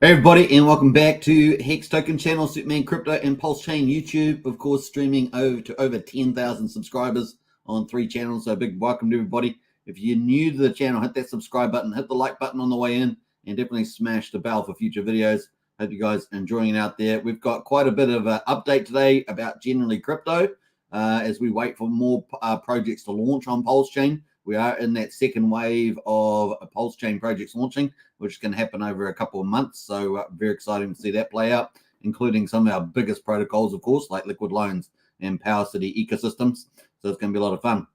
Hey everybody, and welcome back to Hex Token Channel, Superman Crypto and Pulsechain YouTube, of course, streaming to over 10,000 subscribers on 3 channels. So a big welcome to everybody. If you're new to the channel, hit that subscribe button, hit the like button on the way in, and definitely smash the bell for future videos. Hope you guys are enjoying it out there. We've got quite a bit of an update today about generally crypto as we wait for more projects to launch on Pulsechain. We are in that second wave of Pulsechain projects launching, which can happen over a couple of months. So very exciting to see that play out, including some of our biggest protocols, of course, like Liquid Loans and Power City ecosystems. So it's going to be a lot of fun.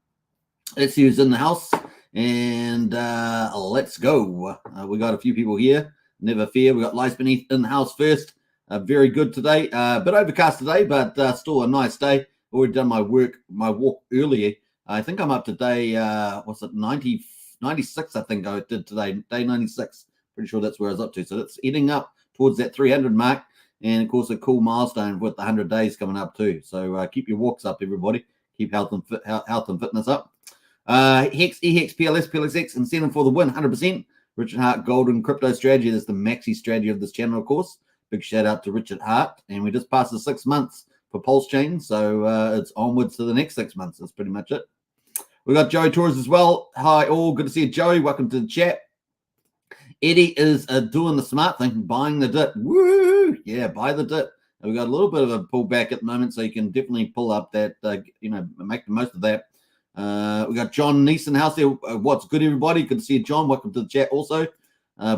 Let's see who's in the house, and let's go. We got a few people here. Never fear. We got Lies Beneath in the house first. Very good today. A bit overcast today, but still a nice day. Already done my walk earlier. I think I'm up to day, 96, I think I did today, day 96. Pretty sure that's where I was up to. So that's heading up towards that 300 mark. And, of course, a cool milestone with the 100 days coming up too. So keep your walks up, everybody. Keep health and fitness up. Hex, EHEX, PLS, PLSX, incentive for the win, 100%. Richard Hart Golden Crypto Strategy. That's the maxi strategy of this channel, of course. Big shout out to Richard Hart. And we just passed the 6 months for Pulsechain. So it's onwards to the next 6 months. That's pretty much it. We got Joey Torres as well. Hi, all. Good to see you, Joey. Welcome to the chat. Eddie is doing the smart thing, buying the dip. Woo! Yeah, buy the dip. We got a little bit of a pullback at the moment, so you can definitely pull up that, make the most of that. We got John Neeson house there. What's good, everybody? Good to see you, John. Welcome to the chat also.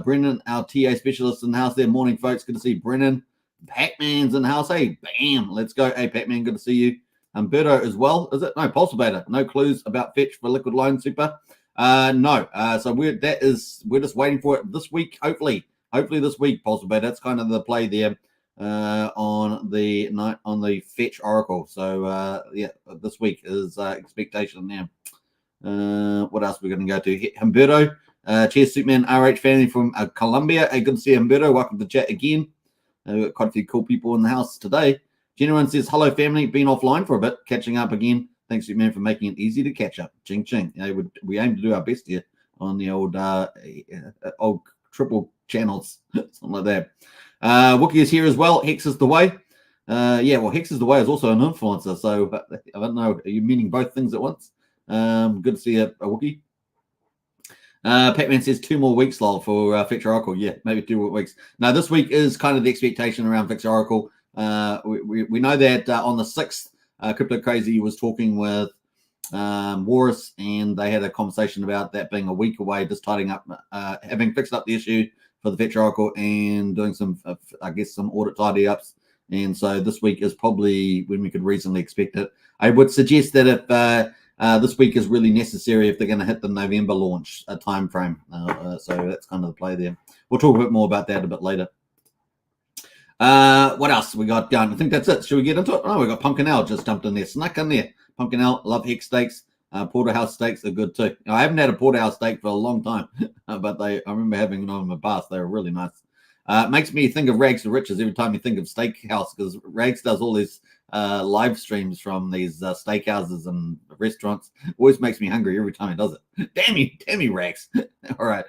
Brennan, our TA specialist in the house there. Morning, folks. Good to see Brennan. Pac-Man's in the house. Hey, bam. Let's go. Hey, Pac-Man, good to see you. Humberto as well, is it? No, Pulse Beta. No clues about fetch for Liquid Loan Super. No. So we're just waiting for it this week. Hopefully this week, Pulse Beta. That's kind of the play there on the fetch Oracle. So this week is expectation now. What else are we going to go to? Humberto, cheers, Superman RH family from Colombia. Hey, good to see you, Humberto. Welcome to chat again. We've got quite a few cool people in the house today. Genuine says, hello, family. Been offline for a bit. Catching up again. Thanks, Superman, for making it easy to catch up. Ching, ching. We aim to do our best here on the old triple channels. Something like that. Wookie is here as well. Hex is the way. Hex is the way is also an influencer. So I don't know. Are you meaning both things at once? Good to see you, Wookie. Pac-Man says 2 more weeks, lol, for Fetch Oracle. Yeah, maybe 2 more weeks. Now, this week is kind of the expectation around Fetch Oracle. We know that on the 6th, Crypto Crazy was talking with Walrus, and they had a conversation about that being a week away, just tidying up, having fixed up the issue for the Fetch Oracle and doing some audit tidy ups. And so this week is probably when we could reasonably expect it. I would suggest that if this week is really necessary if they're going to hit the November launch time frame. So that's kind of the play there. We'll talk a bit more about that a bit later. What else we got done? I think that's it. Should we get into it? Oh, we got Pumpkin L just jumped in there, snuck in there. Pumpkin L, love Hex steaks. Porterhouse steaks are good too. I haven't had a porterhouse steak for a long time, but I remember having them in my past. They were really nice. Makes me think of Rags to Riches every time you think of steakhouse, because Rags does all these live streams from these steakhouses and restaurants. Always makes me hungry every time he does it. Damn you, Rags. All right.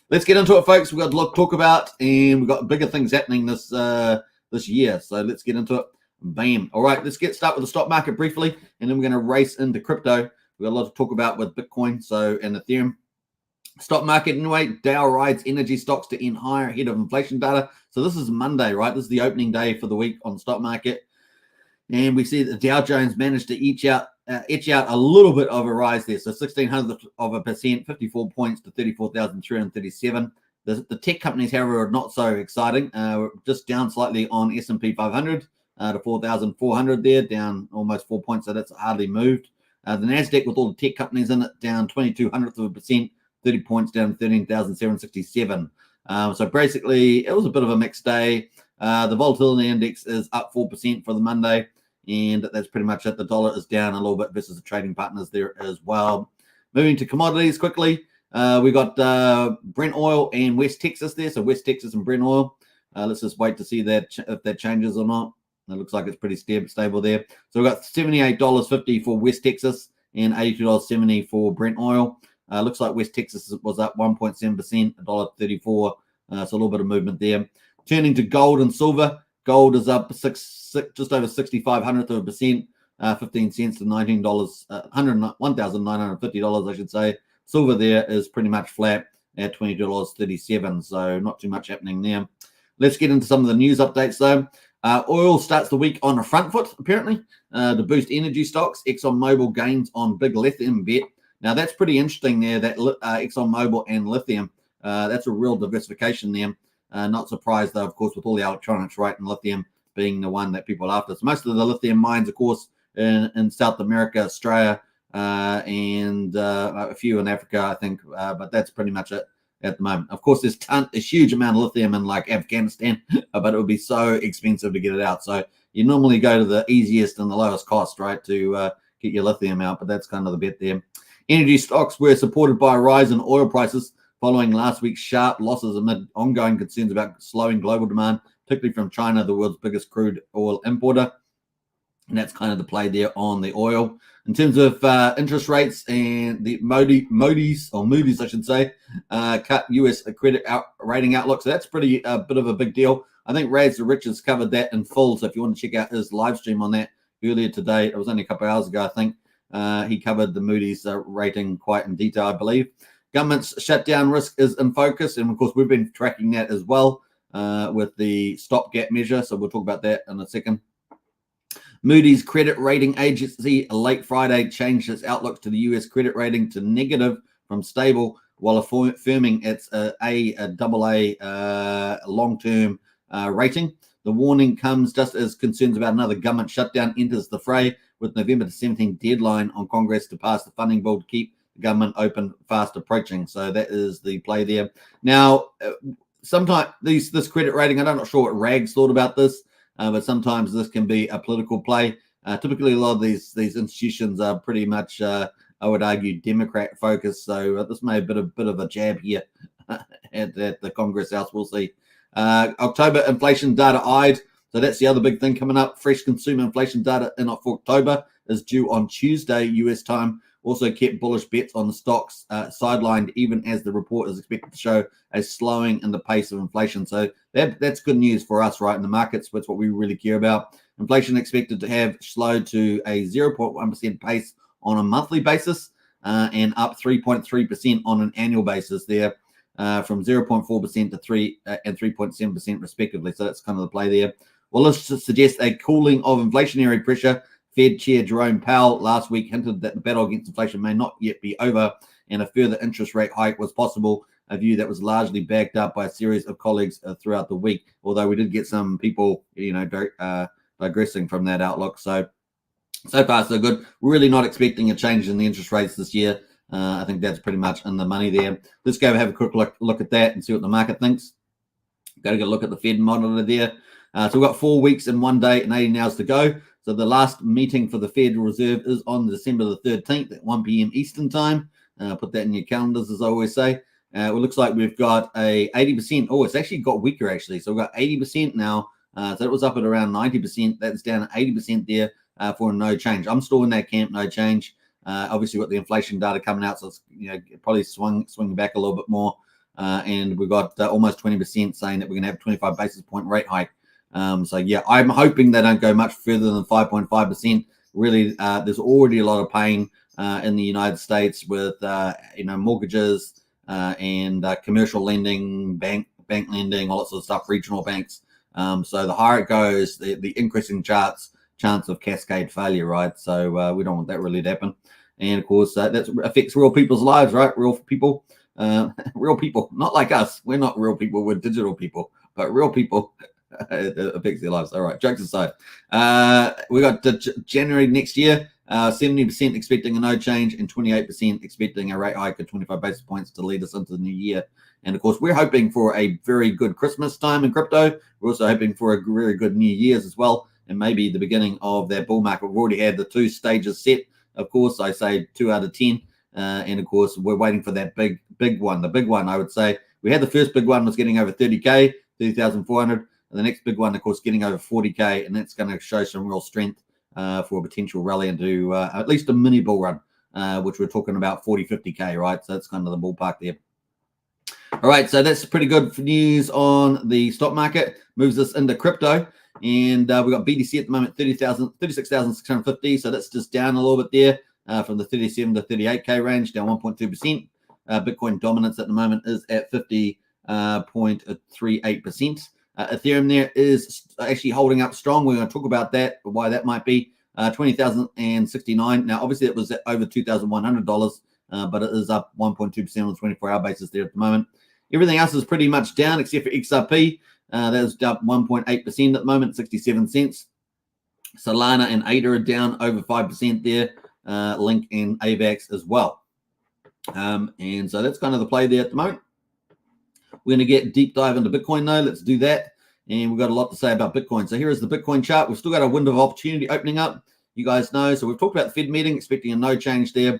Let's get into it, folks. We've got a lot to talk about, and we've got bigger things happening this year. So let's get into it. Bam. All right, let's start with the stock market briefly, and then we're going to race into crypto. We've got a lot to talk about with Bitcoin and Ethereum. Stock market, anyway, Dow rides energy stocks to end higher ahead of inflation data. So this is Monday, right? This is the opening day for the week on the stock market. And we see that the Dow Jones managed to etch out a little bit of a rise there. So 0.16%, 54 points to 34,337. The tech companies, however, are not so exciting. We're just down slightly on S&P 500 to 4,400 there, down almost 4 points. So that's hardly moved. The NASDAQ with all the tech companies in it, down 0.22%, 30 points, down 13,767. So basically, it was a bit of a mixed day. The volatility index is up 4% for the Monday, and that's pretty much it. The dollar is down a little bit versus the trading partners there as well. Moving to commodities quickly, we got Brent oil and West Texas there. So West Texas and Brent oil. Let's just wait to see if that changes or not. It looks like it's pretty stable there. So we've got $78.50 for West Texas and $82.70 for Brent oil. Looks like West Texas was up 1.7%, $1.34 So a little bit of movement there. Turning to gold and silver. Gold is up just over 0.65%, 15 cents to $19, $1,950, I should say. Silver there is pretty much flat at $20.37, so not too much happening there. Let's get into some of the news updates, though. Oil starts the week on a front foot, apparently, to boost energy stocks. ExxonMobil gains on big lithium bet. Now, that's pretty interesting there, that ExxonMobil and lithium. That's a real diversification there. Not surprised, though, of course, with all the electronics, right, and lithium being the one that people are after. So most of the lithium mines, of course, in South America, Australia, and a few in Africa, I think, but that's pretty much it at the moment. Of course, there's a huge amount of lithium in like Afghanistan, but it would be so expensive to get it out. So you normally go to the easiest and the lowest cost, right, to get your lithium out, but that's kind of the bet there. Energy stocks were supported by a rise in oil prices following last week's sharp losses amid ongoing concerns about slowing global demand, particularly from China, the world's biggest crude oil importer. And that's kind of the play there on the oil. In terms of interest rates, and the Moody's, I should say, cut U.S. credit rating outlook. So that's pretty bit of a big deal. I think Raz the Rich has covered that in full. So if you want to check out his live stream on that earlier today, it was only a couple of hours ago, I think. He covered the Moody's rating quite in detail, I believe. Government's shutdown risk is in focus. And of course, we've been tracking that as well with the stopgap measure. So we'll talk about that in a second. Moody's credit rating agency late Friday changed its outlook to the U.S. credit rating to negative from stable, while affirming its AA long-term rating. The warning comes just as concerns about another government shutdown enters the fray, with November the 17th deadline on Congress to pass the funding bill to keep the government open fast approaching. So that is the play there. Now, sometimes this credit rating, I'm not sure what Rags thought about this, but sometimes this can be a political play. Typically, a lot of these institutions are pretty much, I would argue, Democrat focused. So this may be a bit of a jab here at the Congress House. We'll see. October inflation data eyed. So that's the other big thing coming up. Fresh consumer inflation data in October is due on Tuesday, US time. Also kept bullish bets on the stocks sidelined, even as the report is expected to show a slowing in the pace of inflation. So that's good news for us, right, in the markets. That's what we really care about. Inflation expected to have slowed to a 0.1% pace on a monthly basis and up 3.3% on an annual basis there, from 0.4% to 3 and 3.7% respectively. So that's kind of the play there. Well, let's suggest a cooling of inflationary pressure. Fed Chair Jerome Powell last week hinted that the battle against inflation may not yet be over and a further interest rate hike was possible, a view that was largely backed up by a series of colleagues throughout the week, although we did get some people, digressing from that outlook. So far, so good. Really not expecting a change in the interest rates this year. I think that's pretty much in the money there. Let's go have a quick look at that and see what the market thinks. Got to go look at the Fed monitor there. So we've got 4 weeks and 1 day and 80 hours to go. So the last meeting for the Federal Reserve is on December the 13th at 1 p.m. Eastern time. Put that in your calendars, as I always say. It looks like we've got a 80%. Oh, it's actually got weaker, actually. So we've got 80% now. So it was up at around 90%. That's down at 80% there for no change. I'm still in that camp, no change. Obviously, got the inflation data coming out, so it's probably swinging back a little bit more. And we've got almost 20% saying that we're going to have a 25 basis point rate hike. So yeah, I'm hoping they don't go much further than 5.5%. Really, there's already a lot of pain in the United States with mortgages and commercial lending, bank lending, all that sort of stuff, regional banks. So the higher it goes, the increasing chance of cascade failure, right? So we don't want that really to happen. And of course, that affects real people's lives, right? Real people, not like us. We're not real people. We're digital people, but real people. It affects their lives. All right, jokes aside. We got January next year, 70% expecting a no change and 28% expecting a rate hike of 25 basis points to lead us into the new year. And of course, we're hoping for a very good Christmas time in crypto. We're also hoping for a very good New Year's as well, and maybe the beginning of that bull market. We've already had the 2 stages set. Of course, I say 2 out of 10. And of course, we're waiting for that big one. The big one, I would say, we had the first big one was getting over 30K, 30,400. And the next big one, of course, getting over 40K, and that's going to show some real strength for a potential rally into at least a mini bull run, which we're talking about 40, 50K, right? So that's kind of the ballpark there. All right, so that's pretty good for news on the stock market. Moves us into crypto, and we've got BTC at the moment 36,650. So that's just down a little bit there from the 37 to 38k range, down 1.2%. Bitcoin dominance at the moment is at 50.38%. Ethereum there is actually holding up strong. We're going to talk about that, why that might be. 20,069. Now, obviously, it was at over $2,100, but it is up 1.2% on the 24-hour basis there at the moment. Everything else is pretty much down except for XRP. That is up 1.8% at the moment, 67 cents. Solana and ADA are down over 5% there. Link and AVAX as well. And so that's kind of the play there at the moment. We're going to get deep dive into Bitcoin though. Let's do that. And we've got a lot to say about Bitcoin. So here is the Bitcoin chart. We've still got a window of opportunity opening up. You guys know. So we've talked about the Fed meeting, expecting a no change there.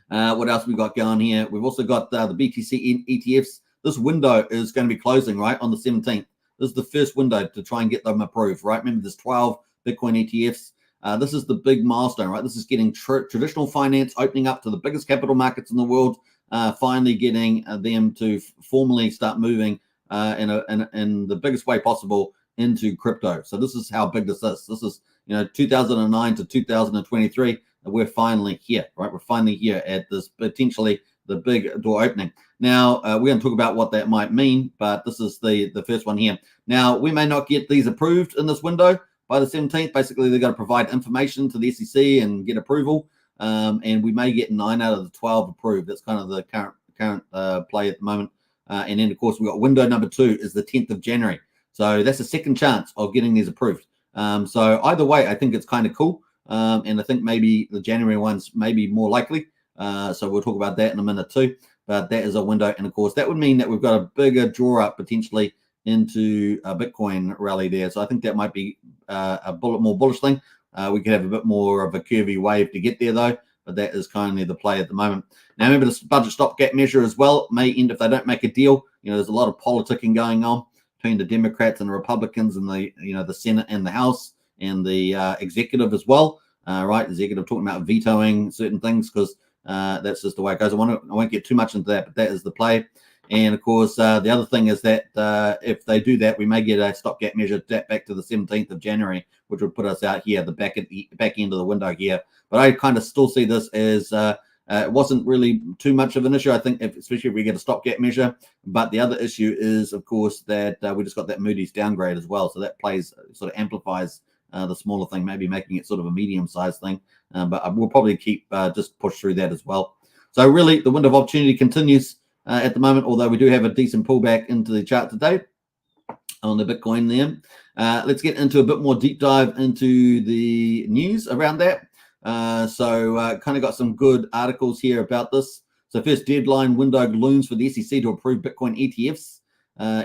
What else we got going here? We've also got the BTC ETFs. This window is going to be closing, right, on the 17th. This is the first window to try and get them approved, right? Remember, there's 12 Bitcoin ETFs. This is the big milestone, right? This is getting traditional finance opening up to the biggest capital markets in the world, finally getting them to formally start moving in the biggest way possible into crypto. So this is how big this is. This is, 2009 to 2023. We're finally here, right? We're finally here at this potentially the big door opening. Now, we're going to talk about what that might mean, but this is the first one here. Now, we may not get these approved in this window by the 17th. Basically, they're going to provide information to the SEC and get approval, and we may get 9 out of the 12 approved. That's kind of the current play at the moment. And then, of course, we've got window number 2 is the 10th of January. So that's a second chance of getting these approved. So either way, I think it's kind of cool. And I think maybe the January ones may be more likely. So we'll talk about that in a minute too. But that is a window. And of course, that would mean that we've got a bigger draw up potentially into a Bitcoin rally there. So I think that might be a more bullish thing. We could have a bit more of a curvy wave to get there though. But that is kind of the play at the moment. Now, remember this budget stopgap measure as well may end if they don't make a deal. There's a lot of politicking going on between the Democrats and the Republicans and the Senate and the House and the executive as well, right? The executive talking about vetoing certain things because that's just the way it goes. I won't get too much into that, but that is the play. And of course, the other thing is that if they do that, we may get a stopgap measure back to the 17th of January, which would put us out here, the back end of the window here. But I kind of still see this as it wasn't really too much of an issue, I think, especially if we get a stopgap measure. But the other issue is, of course, that we just got that Moody's downgrade as well. So that sort of amplifies the smaller thing, maybe making it sort of a medium-sized thing. But we'll probably keep just push through that as well. So really, the window of opportunity continues at the moment, although we do have a decent pullback into the chart today on the Bitcoin there. Let's get into a bit more deep dive into the news around that. So kind of got some good articles here about this. So first deadline window looms for the SEC to approve Bitcoin ETFs,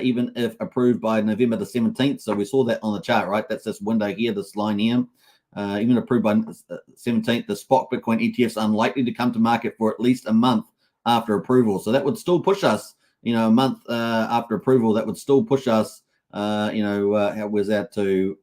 even if approved by November the 17th. So we saw that on the chart, right? That's this window here, this line here. Even approved by 17th, the spot Bitcoin ETFs unlikely to come to market for at least a month after approval. So that would still push us, a month after approval, that would still push us, how was that to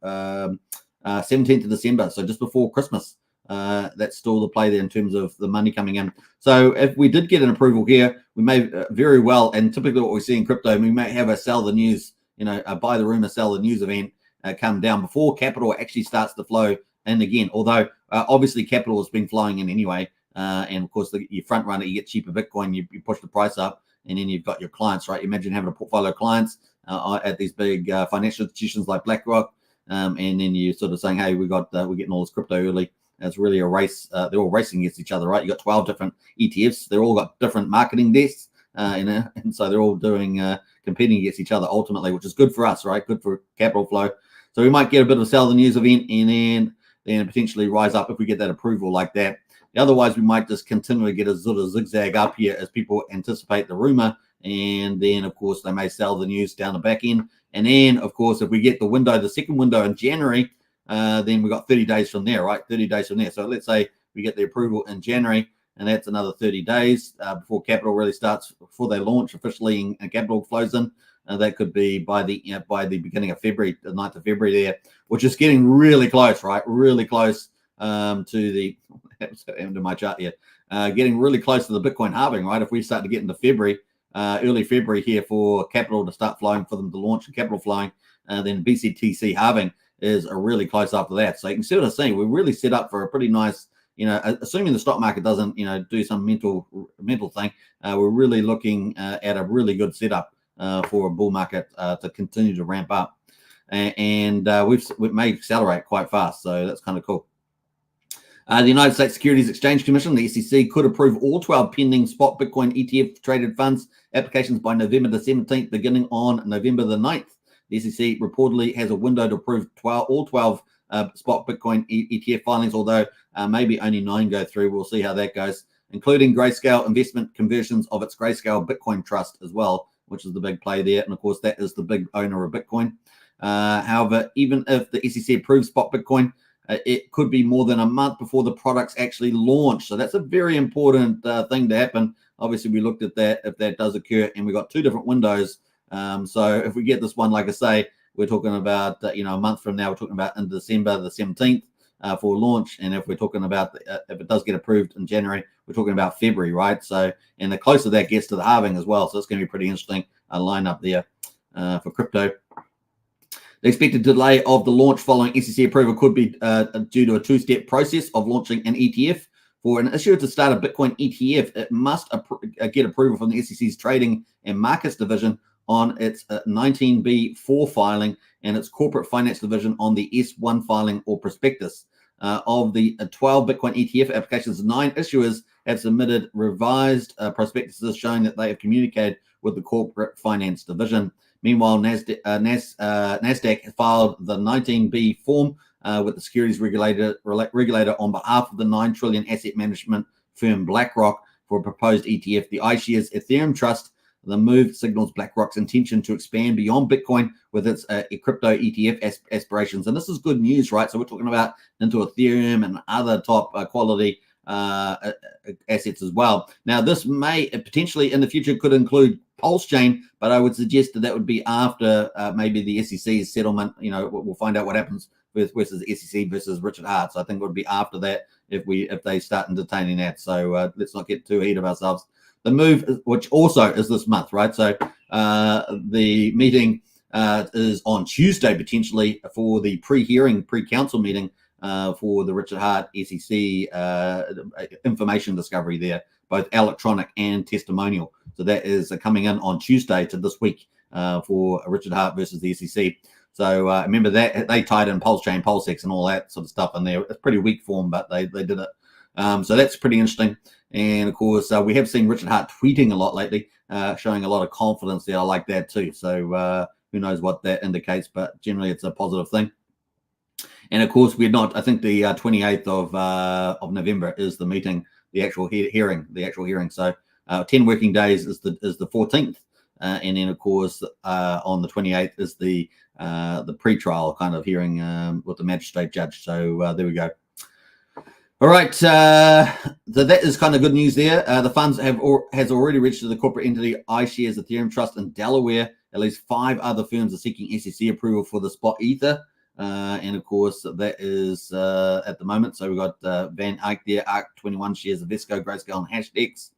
17th of December. So just before Christmas. That's still the play there in terms of the money coming in. So if we did get an approval here, we may very well, and typically what we see in crypto, we may have a sell the news, a buy the rumor, sell the news event come down before capital actually starts to flow in again. Although obviously capital has been flowing in anyway. And of course, you front runner, you get cheaper Bitcoin, you push the price up, and then you've got your clients, right? You imagine having a portfolio of clients at these big financial institutions like BlackRock, and then you sort of saying, hey, we're getting all this crypto early. It's really a race. They're all racing against each other, right? You got 12 different ETFs. They're all got different marketing desks, and so they're all doing competing against each other ultimately, which is good for us, right? Good for capital flow. So we might get a bit of a sell the news event, and then potentially rise up if we get that approval like that. Otherwise, we might just continually get a sort of zigzag up here as people anticipate the rumor, and then of course they may sell the news down the back end. And then of course, if we get the second window in January. Then we got 30 days from there, right? 30 days from there. So let's say we get the approval in January, and that's another 30 days before capital really starts, before they launch officially and capital flows in. That could be by the beginning of February, the 9th of February there, which is getting really close, right? Really close to the end of my chart here. Getting really close to the Bitcoin halving, right? If we start to get into February, early February here for capital to start flowing, for them to launch and capital flowing. Then BCTC halving is really close after that. So you can see what I'm saying. We're really set up for a pretty nice, assuming the stock market doesn't, do some mental thing, we're really looking at a really good setup for a bull market to continue to ramp up. And we may accelerate quite fast. So that's kind of cool. The United States Securities Exchange Commission, the SEC, could approve all 12 pending spot Bitcoin ETF traded funds applications by November the 17th, beginning on November the 9th. The SEC reportedly has a window to approve all 12 spot Bitcoin ETF filings, although maybe only 9 go through. We'll see how that goes, including Grayscale investment conversions of its Grayscale Bitcoin Trust as well, which is the big play there. And of course, that is the big owner of Bitcoin. However, even if the SEC approves spot Bitcoin, it could be more than a month before the products actually launch. So that's a very important thing to happen. Obviously, we looked at that if that does occur, and we got 2 different windows. So if we get this one, like I say, we're talking about a month from now. We're talking about in December the 17th for launch, and if we're talking about if it does get approved in January, we're talking about February, right? So, and the closer that gets to the halving as well, so it's going to be pretty interesting lineup there for crypto. The expected delay of the launch following SEC approval could be due to a 2-step process of launching an ETF. For an issuer to start a Bitcoin ETF, it must get approval from the SEC's Trading and Markets Division on its 19B4 filing and its Corporate Finance Division on the S1 filing or prospectus. Of the 12 Bitcoin ETF applications, 9 issuers have submitted revised prospectuses showing that they have communicated with the Corporate Finance Division. Meanwhile, NASDAQ filed the 19B form with the securities regulator on behalf of the $9 trillion asset management firm BlackRock for a proposed ETF, the iShares Ethereum Trust. The move signals BlackRock's intention to expand beyond Bitcoin with its crypto ETF aspirations. And this is good news, right? So we're talking about into Ethereum and other top quality assets as well. Now, this may potentially in the future could include Pulsechain, but I would suggest that would be after maybe the SEC's settlement. We'll find out what happens versus the SEC versus Richard Hart. So I think it would be after that if they start entertaining that. So let's not get too ahead of ourselves. The move, which also is this month, right? So the meeting is on Tuesday potentially for the pre-council meeting for the Richard Hart SEC information discovery there, both electronic and testimonial. So that is coming in on Tuesday to this week for Richard Hart versus the SEC. So remember that they tied in Pulsechain, Pulsex, and all that sort of stuff in there. It's pretty weak form, but they did it. So that's pretty interesting. And of course, we have seen Richard Hart tweeting a lot lately, showing a lot of confidence there. I like that too. So who knows what that indicates, but generally it's a positive thing. And of course, we're not. I think the 28th of November is the meeting, the actual hearing. So 10 working days is the 14th, and then of course on the 28th is the pre-trial kind of hearing with the magistrate judge. So there we go. All right, so that is kind of good news there. The funds has already registered the corporate entity iShares Ethereum Trust in Delaware. At least 5 other firms are seeking SEC approval for the spot Ether. And of course, that is at the moment. So we've got Van Eyck there, ARK 21 shares of Vesco, Grayscale, and Hashdex.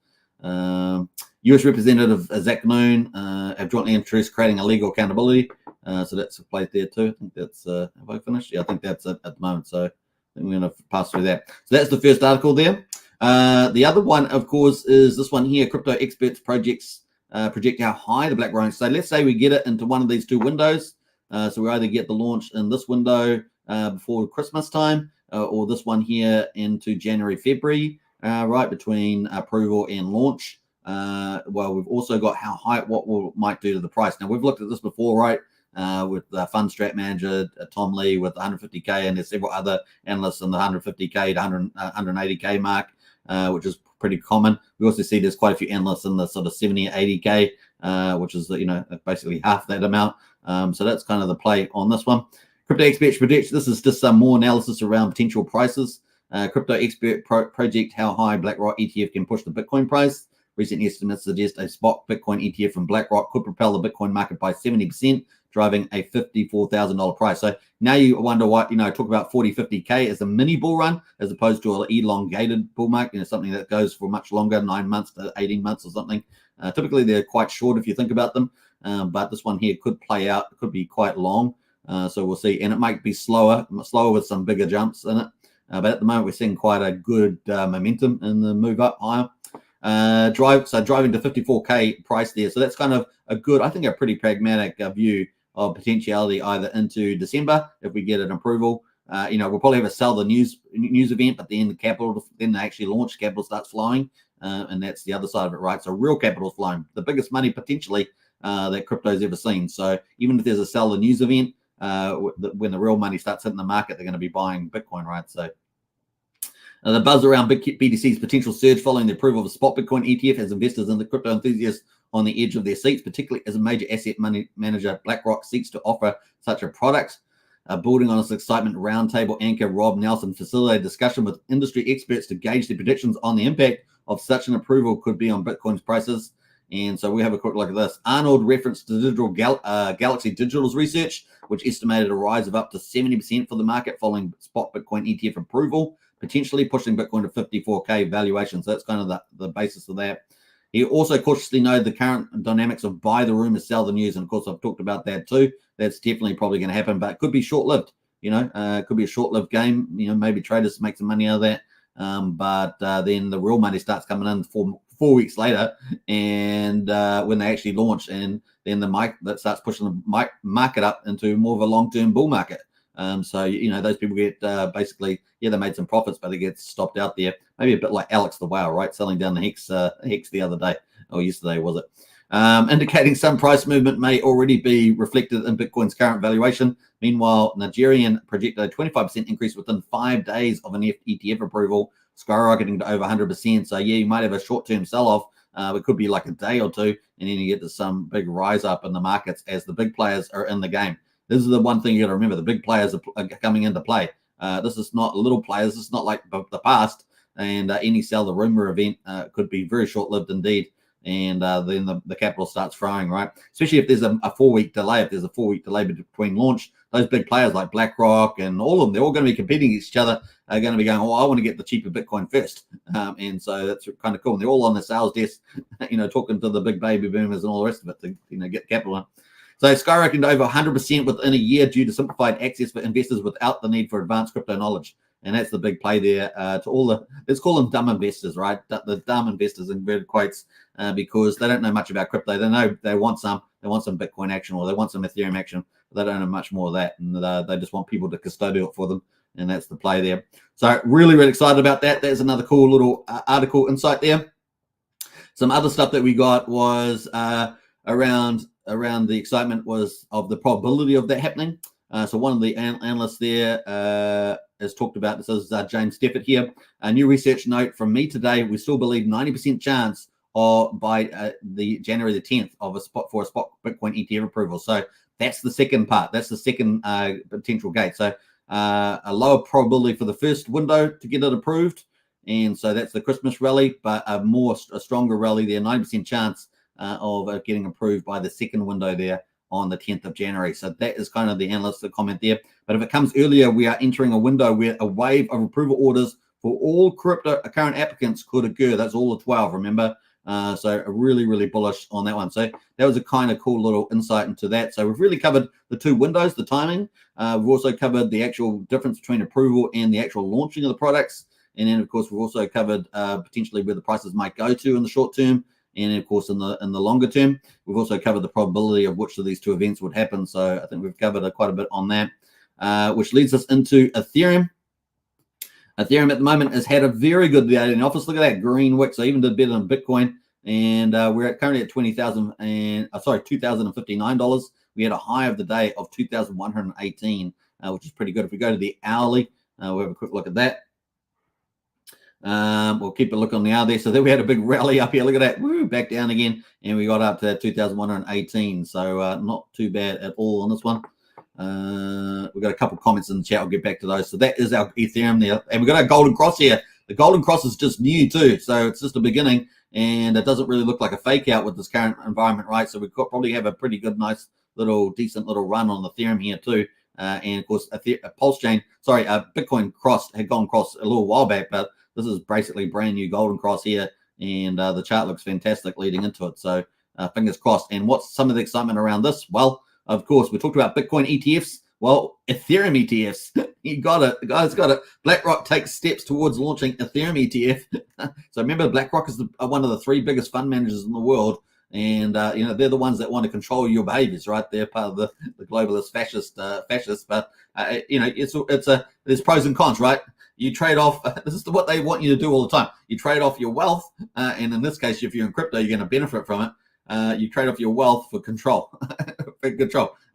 US Representative Zach Noon have jointly introduced creating a legal accountability. So that's a place there too. I think that's, have I finished? Yeah, I think that's it at the moment. So I think we're going to pass through that. So that's the first article there. The other one, of course, is this one here. Crypto experts project how high the BlackRock. So let's say we get it into one of these 2 windows. So we either get the launch in this window before Christmas time, or this one here into January, February, right between approval and launch. Well, we've also got how high, what might do to the price. Now, we've looked at this before, right, with the fund strat manager, Tom Lee, with 150K, and there's several other analysts in the 150K to 180K mark, which is pretty common. We also see there's quite a few analysts in the sort of 70 or 80K, which is, basically half that amount. So that's kind of the play on this one. Crypto experts predict, this is just some more analysis around potential prices. Crypto expert project how high BlackRock ETF can push the Bitcoin price. Recent estimates suggest a spot Bitcoin ETF from BlackRock could propel the Bitcoin market by 70% driving a $54,000 price. So now you wonder why, talk about 40, 50K as a mini bull run as opposed to an elongated bull market, something that goes for much longer, 9 months to 18 months or something. Typically, they're quite short if you think about them, but this one here could play out. It could be quite long, so we'll see. And it might be slower with some bigger jumps in it. But at the moment, we're seeing quite a good momentum in the move up higher. Driving to 54K price there. So that's kind of a good, I think, a pretty pragmatic view of potentiality either into December if we get an approval. We'll probably have a sell the news event, but then then they actually launch, capital starts flowing, and that's the other side of it, right? So real capital flowing, the biggest money potentially that crypto's ever seen. So even if there's a sell the news event, when the real money starts hitting the market, they're going to be buying Bitcoin, right? So the buzz around BTC's potential surge following the approval of a spot Bitcoin ETF has investors and the crypto enthusiasts on the edge of their seats, particularly as a major asset money manager, BlackRock seeks to offer such a product. Building on this excitement, roundtable anchor Rob Nelson facilitated discussion with industry experts to gauge their predictions on the impact of such an approval could be on Bitcoin's prices. And so we have a quick look at this. Arnold referenced to Digital Galaxy Digital's research, which estimated a rise of up to 70% for the market following spot Bitcoin ETF approval, potentially pushing Bitcoin to 54K valuation. So that's kind of the basis of that. He also cautiously noted the current dynamics of buy the rumors, sell the news. And of course, I've talked about that too. That's definitely probably going to happen, but it could be short-lived. It could be a short-lived game. Maybe traders make some money out of that. But then the real money starts coming in 4 weeks later, and when they actually launch, and then that starts pushing the market up into more of a long-term bull market. So those people get basically, they made some profits, but it gets stopped out there. Maybe a bit like Alex the Whale, right? Selling down the Hex the other day, or yesterday, was it? Indicating some price movement may already be reflected in Bitcoin's current valuation. Meanwhile, Nigerian projected a 25% increase within 5 days of an ETF approval, skyrocketing to over 100%. So you might have a short-term sell-off. It could be like a day or two, and then you get to some big rise up in the markets as the big players are in the game. This is the one thing you got to remember. The big players are coming into play. This is not little players. This is not like the past. And any sell the rumor event could be very short-lived indeed. And then the capital starts flowing, right? Especially if there's a 4-week delay. If there's a 4-week delay between launch, those big players like BlackRock and all of them, they're all going to be competing against each other. Are going to be going, I want to get the cheaper Bitcoin first. And so that's kind of cool. And they're all on the sales desk, talking to the big baby boomers and all the rest of it to get capital in. So skyrocketing to over 100% within a year due to simplified access for investors without the need for advanced crypto knowledge. And that's the big play there to all let's call them dumb investors, right? The dumb investors in inverted quotes, because they don't know much about crypto. They know they want some Bitcoin action, or they want some Ethereum action, but they don't know much more of that. And they just want people to custodial it for them. And that's the play there. So really, really excited about that. There's another cool little article insight there. Some other stuff that we got was around the excitement was of the probability of that happening. So one of the analysts there has talked about, this is James Steffert here, a new research note from me today. We still believe 90% chance of by the January the 10th of a spot Bitcoin ETF approval. So that's the second part. That's the second potential gate. So a lower probability for the first window to get it approved. And so that's the Christmas rally, but a stronger rally there, 90% chance of getting approved by the second window there on the 10th of January. So that is kind of the analyst comment there. But if it comes earlier, we are entering a window where a wave of approval orders for all crypto current applicants could occur. That's all the 12, remember? So really, really bullish on that one. So that was a kind of cool little insight into that. So we've really covered the two windows, the timing. We've also covered the actual difference between approval and the actual launching of the products. And then, of course, we've also covered potentially where the prices might go to in the short term. And of course, in the longer term, we've also covered the probability of which of these two events would happen. So I think we've covered quite a bit on that, which leads us into Ethereum. Ethereum at the moment has had a very good day in the office. Look at that green wick. So even did better than Bitcoin. And we're currently at $2,059. We had a high of the day of 2,118, which is pretty good. If we go to the hourly, we'll have a quick look at that. We'll keep a look on the hour there. So then we had a big rally up here. Look at that. Woo, back down again. And we got up to 2,118. So not too bad at all on this one. We've got a couple of comments in the chat. I'll get back to those. So that is our Ethereum there. And we've got our golden cross here. The golden cross is just new too. So it's just a beginning. And it doesn't really look like a fake out with this current environment, right? So we could probably have a pretty good, nice decent little run on the Ethereum here too. And of course, Pulsechain, Bitcoin had gone cross a little while back, but this is basically brand new golden cross here, and the chart looks fantastic leading into it. So fingers crossed. And what's some of the excitement around this? Well, of course, we talked about Bitcoin ETFs. Well, Ethereum ETFs, you got it. The guys got it. BlackRock takes steps towards launching Ethereum ETF. So remember, BlackRock is one of the 3 biggest fund managers in the world. And, they're the ones that want to control your behaviors, right? They're part of the globalist fascists. But, there's pros and cons, right? You trade off, this is what they want you to do all the time. You trade off your wealth. And in this case, if you're in crypto, you're going to benefit from it. You trade off your wealth for control.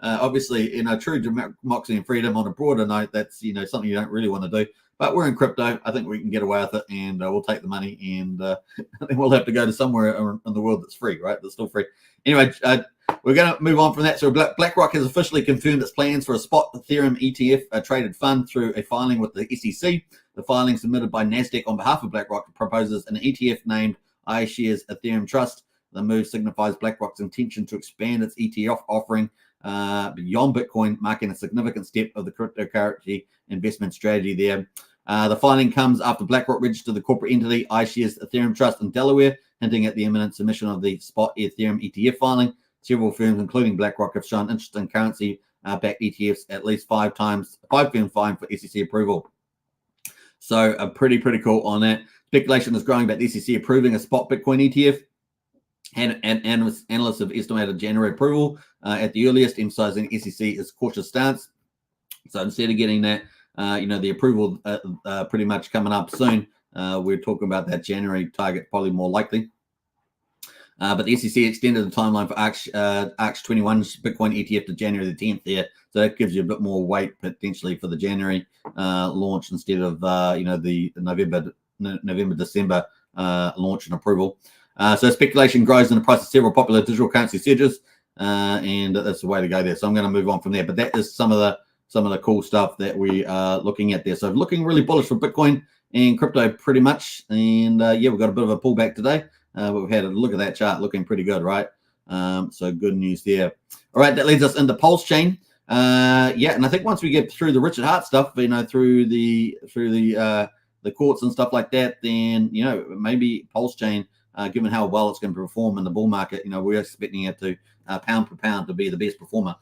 Obviously, true democracy and freedom on a broader note, that's, something you don't really want to do. But we're in crypto. I think we can get away with it, and we'll take the money, and then we'll have to go to somewhere in the world that's free, right? That's still free. Anyway, we're going to move on from that. So BlackRock has officially confirmed its plans for a spot Ethereum ETF traded fund through a filing with the SEC. The filing submitted by NASDAQ on behalf of BlackRock proposes an ETF named iShares Ethereum Trust. The move signifies BlackRock's intention to expand its ETF offering beyond Bitcoin, marking a significant step of the cryptocurrency investment strategy there. The filing comes after BlackRock registered the corporate entity iShares Ethereum Trust in Delaware, hinting at the imminent submission of the spot Ethereum ETF filing. Several firms, including BlackRock, have shown interest in currency-backed ETFs at least 5 times. 5 firms filed for SEC approval. So pretty cool on that. Speculation is growing about the SEC approving a spot Bitcoin ETF. And analysts have estimated January approval at the earliest, emphasizing SEC's cautious stance. So instead of getting that, the approval pretty much coming up soon, we're talking about that January target, probably more likely. But the SEC extended the timeline for ARCH 21 Bitcoin ETF to January the 10th there. So that gives you a bit more weight potentially for the January launch instead of, the November-December launch and approval. So speculation grows in the price of several popular digital currency surges, and that's the way to go there. So I'm going to move on from there. But that is some of the cool stuff that we are looking at there. So looking really bullish for Bitcoin and crypto pretty much. And we've got a bit of a pullback today. But we've had a look at that chart looking pretty good, right? So good news there. All right, that leads us into Pulsechain. And I think once we get through the Richard Hart stuff, through the courts and stuff like that, then maybe Pulsechain, given how well it's going to perform in the bull market, we're expecting it to pound for pound to be the best performer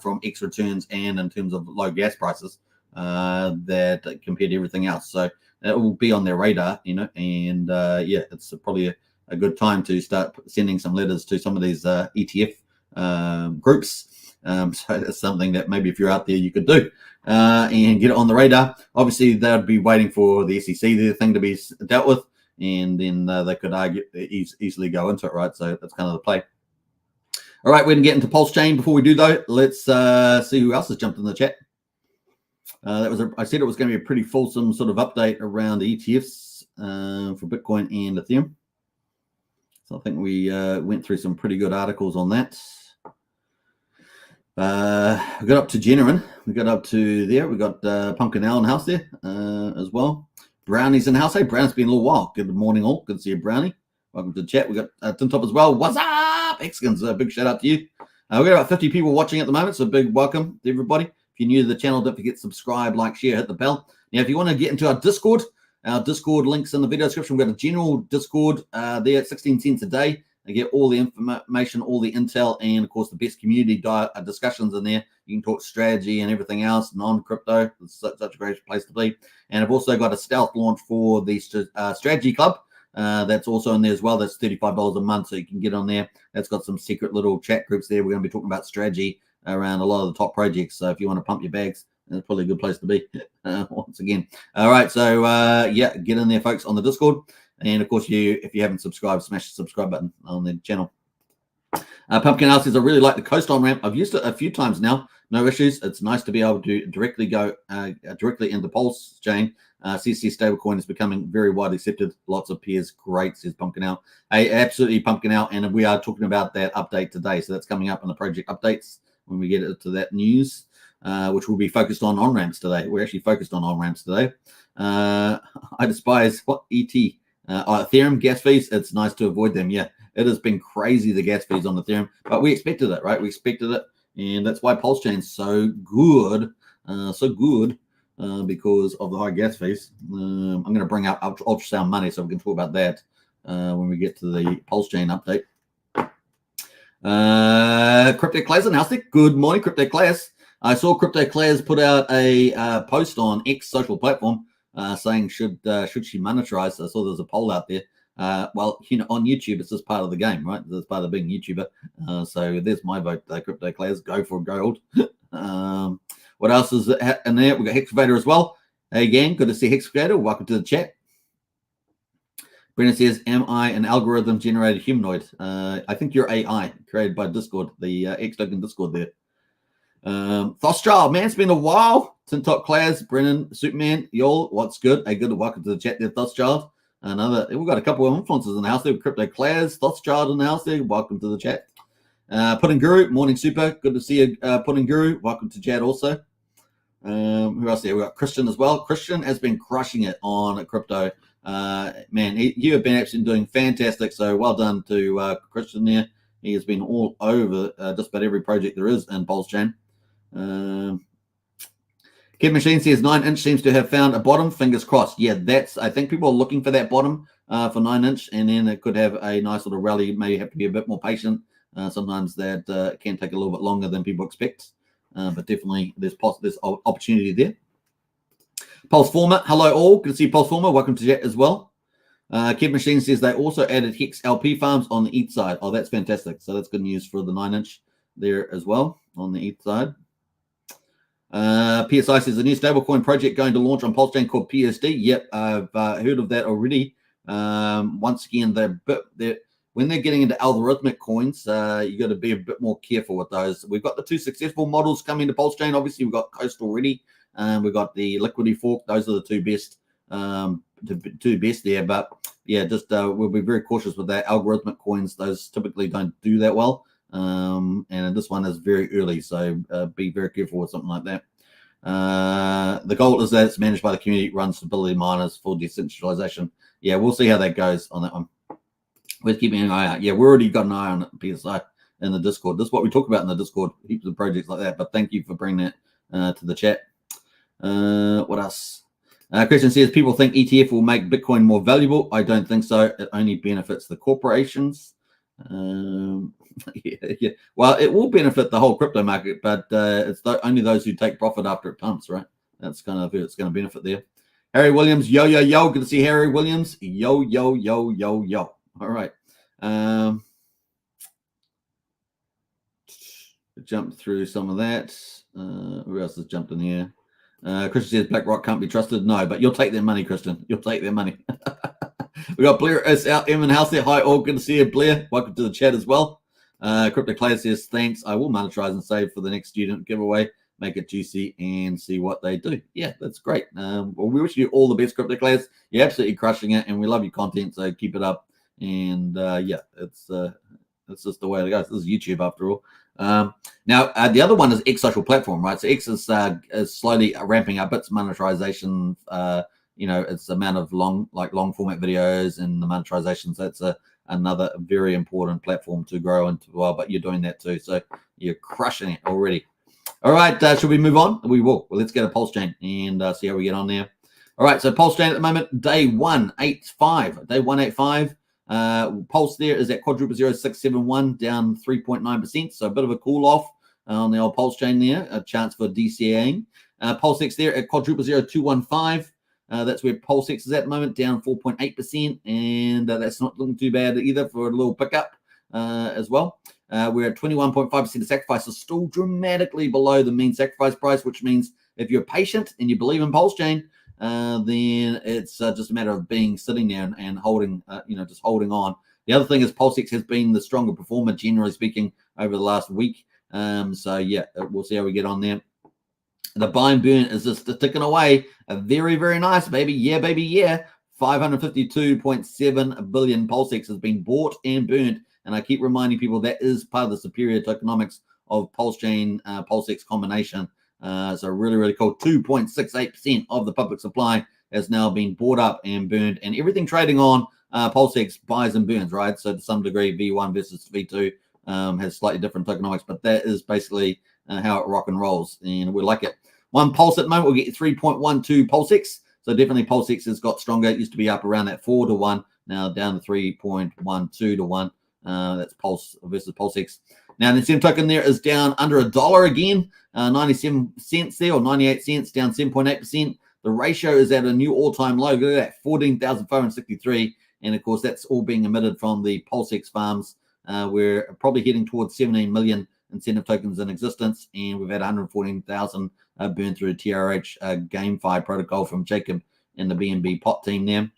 from X returns and in terms of low gas prices that compared to everything else. So it will be on their radar, and it's probably a good time to start sending some letters to some of these ETF groups. So that's something that maybe if you're out there, you could do and get it on the radar. Obviously, they'd be waiting for the SEC, the thing to be dealt with, and then they could easily go into it, right? So that's kind of the play. All right, we're going to get into Pulsechain. Before we do, though, let's see who else has jumped in the chat. I said it was going to be a pretty fulsome sort of update around the ETFs for Bitcoin and Ethereum. So I think we went through some pretty good articles on that. We got up to Generin. We got up to there. We got Pumpkin Owl in the house there as well. Brownie's in the house. Hey, Brownie's been a little while. Good morning, all. Good to see you, Brownie. Welcome to the chat. We got Tin Top as well. What's up, Mexicans? A big shout out to you. We've got about 50 people watching at the moment, so big welcome to everybody. If you're new to the channel, don't forget to subscribe, like, share, hit the bell. Now, if you want to get into our Discord link's in the video description. We've got a general Discord there at 16 cents a day. You get all the information, all the intel, and of course the best community discussions in there. You can talk strategy and everything else, non-crypto. It's such a great place to be. And I've also got a stealth launch for the strategy club. That's also in there as well. That's $35 a month, so you can get on there. That's got some secret little chat groups there. We're going to be talking about strategy around a lot of the top projects. So if you want to pump your bags, that's probably a good place to be once again. All right, so get in there, folks, on the Discord. And of course, if you haven't subscribed, smash the subscribe button on the channel. Pumpkin Owl says, I really like the Coast Onramp. I've used it a few times now. No issues. It's nice to be able to directly go directly into Pulsechain. CC stablecoin is becoming very widely accepted. Lots of peers. Great, says Pumpkin Owl. Hey, absolutely, Pumpkin Owl. And we are talking about that update today. So that's coming up in the project updates when we get into that news, which will be focused on on-ramps today. We're actually focused on on-ramps today. I despise Ethereum gas fees. It's nice to avoid them. Yeah, it has been crazy, the gas fees on Ethereum, but we expected it, right? We expected it. And that's why Pulsechain's so good, because of the high gas fees. I'm going to bring up ultrasound money so we can talk about that when we get to the Pulsechain update. Crypto Class announced it. Good morning, Crypto Class. I saw Crypto Class put out a post on X social platform saying should she monetize. I saw there was a poll out there. Well, on YouTube, it's just part of the game, right? It's part of being a YouTuber. So there's my vote, Crypto Class. Go for gold. What else is in there? We've got Hexavator as well. Hey, again, good to see Hexavator. Welcome to the chat. Brennan says, am I an algorithm-generated humanoid? I think you're AI, created by Discord, the Hex Token Discord there. Thoschild, man, it's been a while. Tintok Class, Brennan, Superman, y'all, what's good? Hey, good. Welcome to the chat there, Thoschild. We've got a couple of influencers in the house there. Crypto Class, Thoschild in the house there. Welcome to the chat. Pudding Guru, morning, super. Good to see you, Pudding Guru. Welcome to chat also. Who else there? We've got Christian as well. Christian has been crushing it on crypto. Man, you have been actually doing fantastic. So well done to Christian there. He has been all over just about every project there is in Pulsechain. Kid Machine says 9-inch seems to have found a bottom. Fingers crossed. Yeah, I think people are looking for that bottom for 9-inch, and then it could have a nice little rally. Maybe have to be a bit more patient. Sometimes that can take a little bit longer than people expect, but definitely there's opportunity there. Pulseformer, hello all. Good to see you, Pulseformer. Welcome to chat as well. Kid Machine says they also added Hex LP farms on the ETH side. Oh, that's fantastic. So that's good news for the 9-inch there as well on the ETH side. PSI says a new stablecoin project going to launch on Pulsechain called PUSD. Yep, I've heard of that already. Once again, when they're getting into algorithmic coins, you got to be a bit more careful with those. We've got the two successful models coming to Pulsechain. Obviously, we've got Coast already. We've got the Liquidity fork. Those are the two best, there. But yeah, just we'll be very cautious with that. Algorithmic coins, those typically don't do that well. And this one is very early, so be very careful with something like that. The goal is that it's managed by the community, runs stability miners for decentralization. Yeah, we'll see how that goes on that one. We're keeping an eye out. Yeah, we already got an eye on it, PSI in the Discord. This is what we talk about in the Discord, heaps of projects like that. But thank you for bringing that to the chat. What else? Christian says people think ETF will make Bitcoin more valuable. I don't think so. It only benefits the corporations. Yeah. Well, it will benefit the whole crypto market, but it's only those who take profit after it pumps, right? That's kind of who it's going to benefit there. Harry Williams, yo, yo, yo. Good to see Harry Williams. Yo, yo, yo, yo, yo. All right. Jumped through some of that. Who else has jumped in here? Christian says BlackRock can't be trusted. No, but you'll take their money, Christian. You'll take their money. We got Blair S out in house there. Hi, all. Good to see you, Blair. Welcome to the chat as well. Crypto Clay says, thanks. I will monetize and save for the next student giveaway. Make it juicy and see what they do. Yeah, that's great. Well, we wish you all the best, Crypto Clay. You're absolutely crushing it, and we love your content, so keep it up. And yeah, it's just the way it goes. This is YouTube after all. Now, the other one is X social platform, right? So X is slowly ramping up its monetization. It's the amount of long format videos and the monetization. So it's another very important platform to grow into. Well, but you're doing that too. So you're crushing it already. All right. Should we move on? We will. Well, let's get a Pulsechain and see how we get on there. All right. So Pulsechain at the moment, day 185. Day 185. Pulse there is at quadruple 0671, down 3.9%. So a bit of a cool off on the old Pulsechain there. A chance for DCAing. Pulsex there at quadruple 0215. That's where Pulsex is at the moment, down 4.8%, and that's not looking too bad either for a little pickup as well. We're at 21.5% of sacrifice, so still dramatically below the mean sacrifice price, which means if you're patient and you believe in Pulsechain, then it's just a matter of sitting there and holding, just holding on. The other thing is Pulsex has been the stronger performer, generally speaking, over the last week. So yeah, we'll see how we get on there. The buy and burn is just ticking away. Very, very nice, baby. Yeah, baby, yeah. 552.7 billion Pulsex has been bought and burnt. And I keep reminding people that is part of the superior tokenomics of Pulsechain, Pulsex combination. So really, really cool. 2.68% of the public supply has now been bought up and burned. And everything trading on Pulsex buys and burns, right? So to some degree, V1 versus V2 has slightly different tokenomics. But that is basically how it rock and rolls, and we like it. One Pulse at the moment, we'll get 3.12 Pulsex. So definitely Pulsex has got stronger. It used to be up around that 4 to 1, now down to 3.12 to 1. That's Pulse versus Pulsex. Now the incentive token there is down under $1 again, 97 cents there, or 98 cents, down 7.8%. The ratio is at a new all-time low. Look at that, 14,563. And of course, that's all being emitted from the Pulsex farms. We're probably heading towards 17 million incentive tokens in existence, and we've had 114,000 burned through TRH GameFi protocol from Jacob and the BNB pot team there.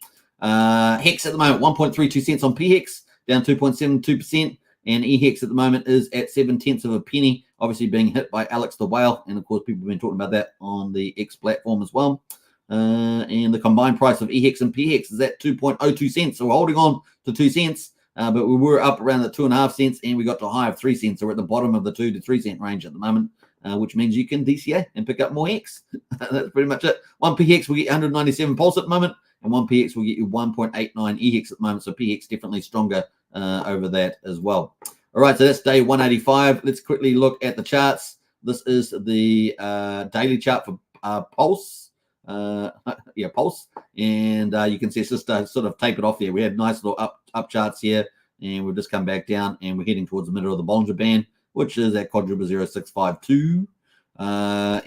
Hex at the moment, 1.32 cents on PHEX, down 2.72%. And EHEX at the moment is at 0.7 of a penny, obviously being hit by Alex the Whale. And of course, people have been talking about that on the X platform as well. And the combined price of EHEX and PHEX is at 2.02 cents. So we're holding on to 2 cents, but we were up around the 2.5 cents, and we got to a high of 3 cents. So we're at the bottom of the 2 to 3 cent range at the moment, which means you can DCA and pick up more Hex. That's pretty much it. One PHEX will get 197 Pulse at the moment, and one PHEX will get you 1.89 EHEX at the moment. So PHEX definitely stronger over that as well. All right, so that's day 185. Let's quickly look at the charts. This is the daily chart for Pulse. Pulse. And you can see it's just sort of tapered off there. We had nice little up charts here, and we've just come back down, and we're heading towards the middle of the Bollinger Band, which is at quadruple 0652. That's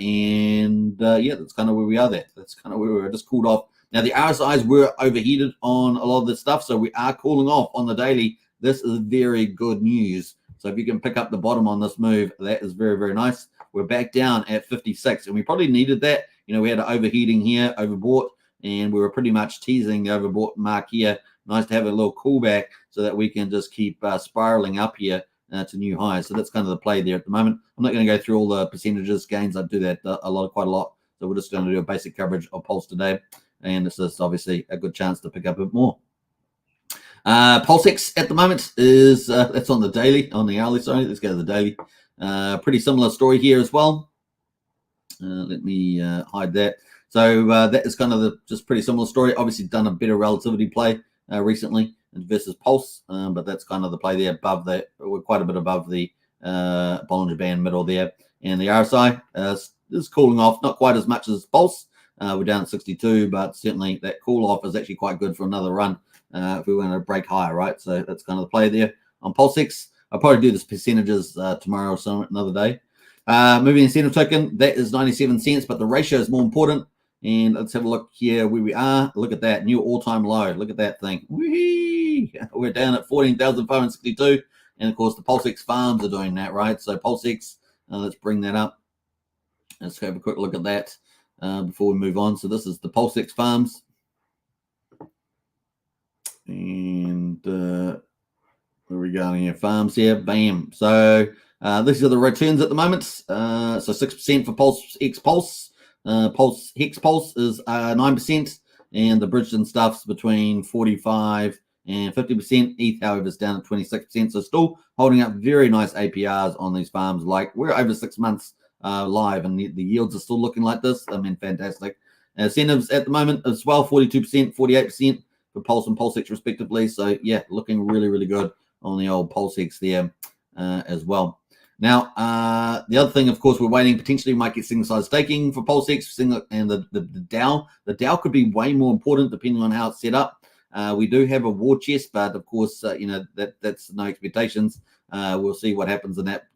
kind of where we are there. That's kind of where we're just cooled off. Now, the RSIs were overheated on a lot of this stuff, so we are cooling off on the daily. This is very good news. So if you can pick up the bottom on this move, that is very, very nice. We're back down at 56, and we probably needed that. You know, we had an overheating here, overbought, and we were pretty much teasing the overbought mark here. Nice to have a little coolback so that we can just keep spiraling up here to new highs. So that's kind of the play there at the moment. I'm not going to go through all the percentages gains. I do that quite a lot. So we're just going to do a basic coverage of Pulse today. And this is obviously a good chance to pick up a bit more. Pulsex at the moment is, that's on the daily, on the hourly, sorry. Let's go to the daily. Pretty similar story here as well. Let me hide that. So that is kind of just pretty similar story. Obviously done a better relativity play recently versus Pulse, but that's kind of the play there above that. We're quite a bit above the Bollinger Band middle there. And the RSI is cooling off, not quite as much as Pulse. We're down at 62, but certainly that cool off is actually quite good for another run if we want to break higher, right? So that's kind of the play there on Pulsex. I'll probably do this percentages tomorrow or some another day. Moving incentive token, that is 97 cents, but the ratio is more important. And let's have a look here where we are. Look at that new all-time low. Look at that thing. Whee! We're down at 14,562. And of course, the Pulsex farms are doing that, right? So Pulsex, let's bring that up. Let's have a quick look at that before we move on. So this is the Pulsex farms. And where are we going here? Farms here. Bam. So these are the returns at the moment. So 6% for Pulse X Pulse. Pulse Hex Pulse is 9%, and the Bridgeton stuff's between 45 and 50%. ETH, however, is down at 26%. So still holding up very nice APRs on these farms. Like we're over 6 months live, and the yields are still looking like this. I mean, fantastic. Incentives at the moment as well, 42%, 48% for Pulse and Pulsex respectively. So yeah, looking really, really good on the old Pulsex there as well. Now, the other thing, of course, we're waiting. Potentially, we might get single side staking for Pulsex, and the DAO. The DAO could be way more important depending on how it's set up. We do have a war chest, but of course, that's no expectations. We'll see what happens in that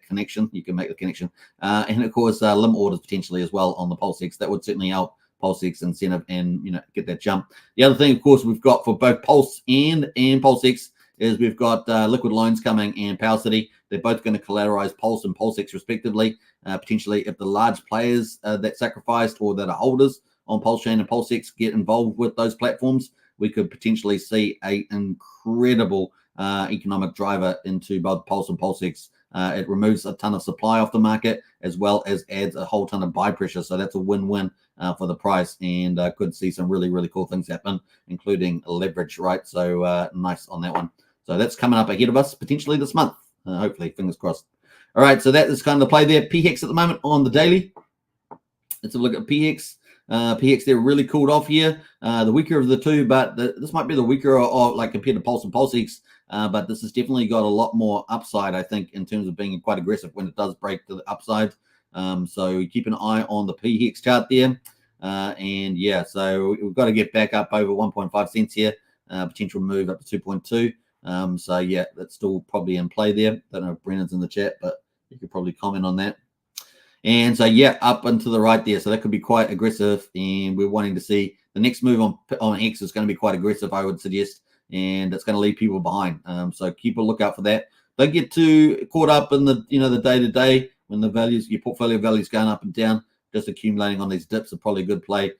connection. You can make the connection, and of course, limit orders potentially as well on the Pulsex. That would certainly help Pulsex incentive and get that jump. The other thing, of course, we've got for both Pulse and Pulsex is we've got liquid loans coming and Power City. They're both going to collateralize Pulse and Pulsex respectively. Potentially, if the large players that sacrificed or that are holders on Pulsechain and Pulsex get involved with those platforms, we could potentially see an incredible economic driver into both Pulse and Pulsex. It removes a ton of supply off the market as well as adds a whole ton of buy pressure. So that's a win-win for the price, and could see some really, really cool things happen, including leverage, right? So nice on that one. So that's coming up ahead of us potentially this month. Hopefully, fingers crossed. All right, so that is kind of the play there. PHEX at the moment on the daily. Let's have a look at PHEX. PX, they're really cooled off here. The weaker of the two, but this might be the weaker of like compared to Pulse and PulseX. But this has definitely got a lot more upside, I think, in terms of being quite aggressive when it does break to the upside. So keep an eye on the PX chart there. And yeah, so we've got to get back up over 1.5 cents here. Potential move up to 2.2. So yeah, that's still probably in play there. Don't know if Brennan's in the chat, but you could probably comment on that. And so yeah, up and to the right there. So that could be quite aggressive. And we're wanting to see the next move on X is going to be quite aggressive, I would suggest. And it's going to leave people behind. So keep a lookout for that. Don't get too caught up in the the day-to-day when the values, your portfolio values going up and down. Just accumulating on these dips are probably a good play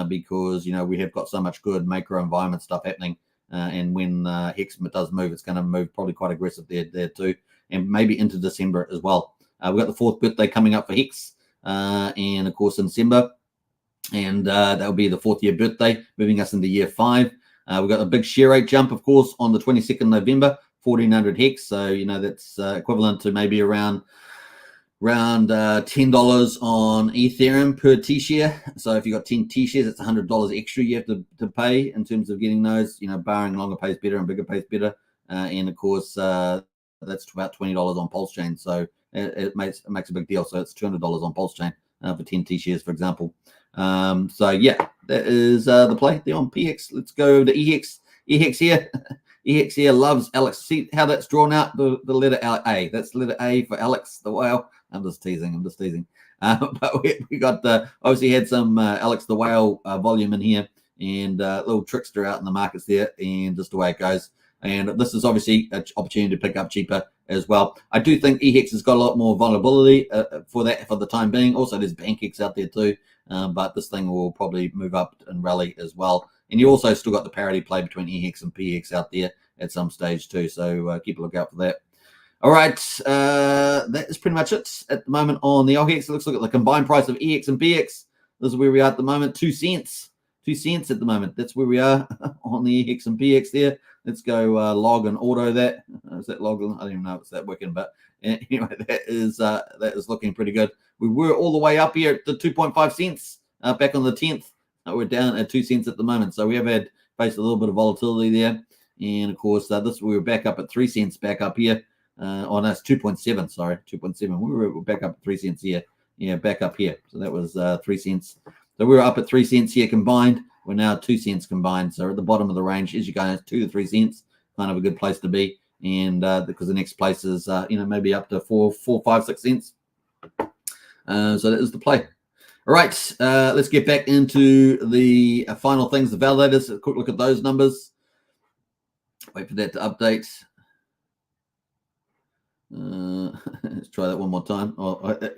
because we have got so much good macro environment stuff happening. And when Hex does move, it's going to move probably quite aggressive there too, and maybe into December as well. We've got the 4th birthday coming up for Hex, and of course in December, and that'll be the 4th year birthday, moving us into year 5. We've got a big share rate jump, of course, on the 22nd November, 1,400 Hex. So that's equivalent to maybe around $10 on Ethereum per T-share. So if you've got 10 T-shares, it's $100 extra you have to pay in terms of getting those, barring longer pays better and bigger pays better. And of course, that's about $20 on Pulsechain. So it makes a big deal. So it's $200 on Pulsechain for 10 T-shares, for example. So yeah, that is the play there on PX. Let's go to EX. EX here. EX here loves Alex. See how that's drawn out, the letter A. That's letter A for Alex the whale. I'm just teasing. But we got obviously had some Alex the whale volume in here, and little trickster out in the markets there, and just the way it goes. And this is obviously an opportunity to pick up cheaper as well. I do think EHEX has got a lot more vulnerability for the time being. Also, there's BankX out there too, but this thing will probably move up and rally as well. And you also still got the parity play between EHEX and PX out there at some stage too. So keep a lookout for that. All right, that is pretty much it at the moment on the OHEX. Let's look at the combined price of EX and PX. This is where we are at the moment, 2 cents. 2 cents at the moment. That's where we are on the EX and PX there. Let's go log and auto that. Is that log? I don't even know if it's that working, but anyway, that is looking pretty good. We were all the way up here at the 2.5 cents back on the 10th. We're down at 2 cents at the moment. So we have faced a little bit of volatility there. And of course, we were back up at 3 cents back up here. Oh, no, it's 2.7. Sorry, 2.7. We were back up at 3 cents here. Yeah, back up here. So that was 3 cents. So we were up at 3 cents here combined. We're now 2 cents combined. So at the bottom of the range, as you go, 2 to 3 cents, kind of a good place to be. And because the next place is, maybe up to 4, 5, 6 cents. So that is the play. All right, let's get back into the final things, the validators. A quick look at those numbers. Wait for that to update. Let's try that one more time.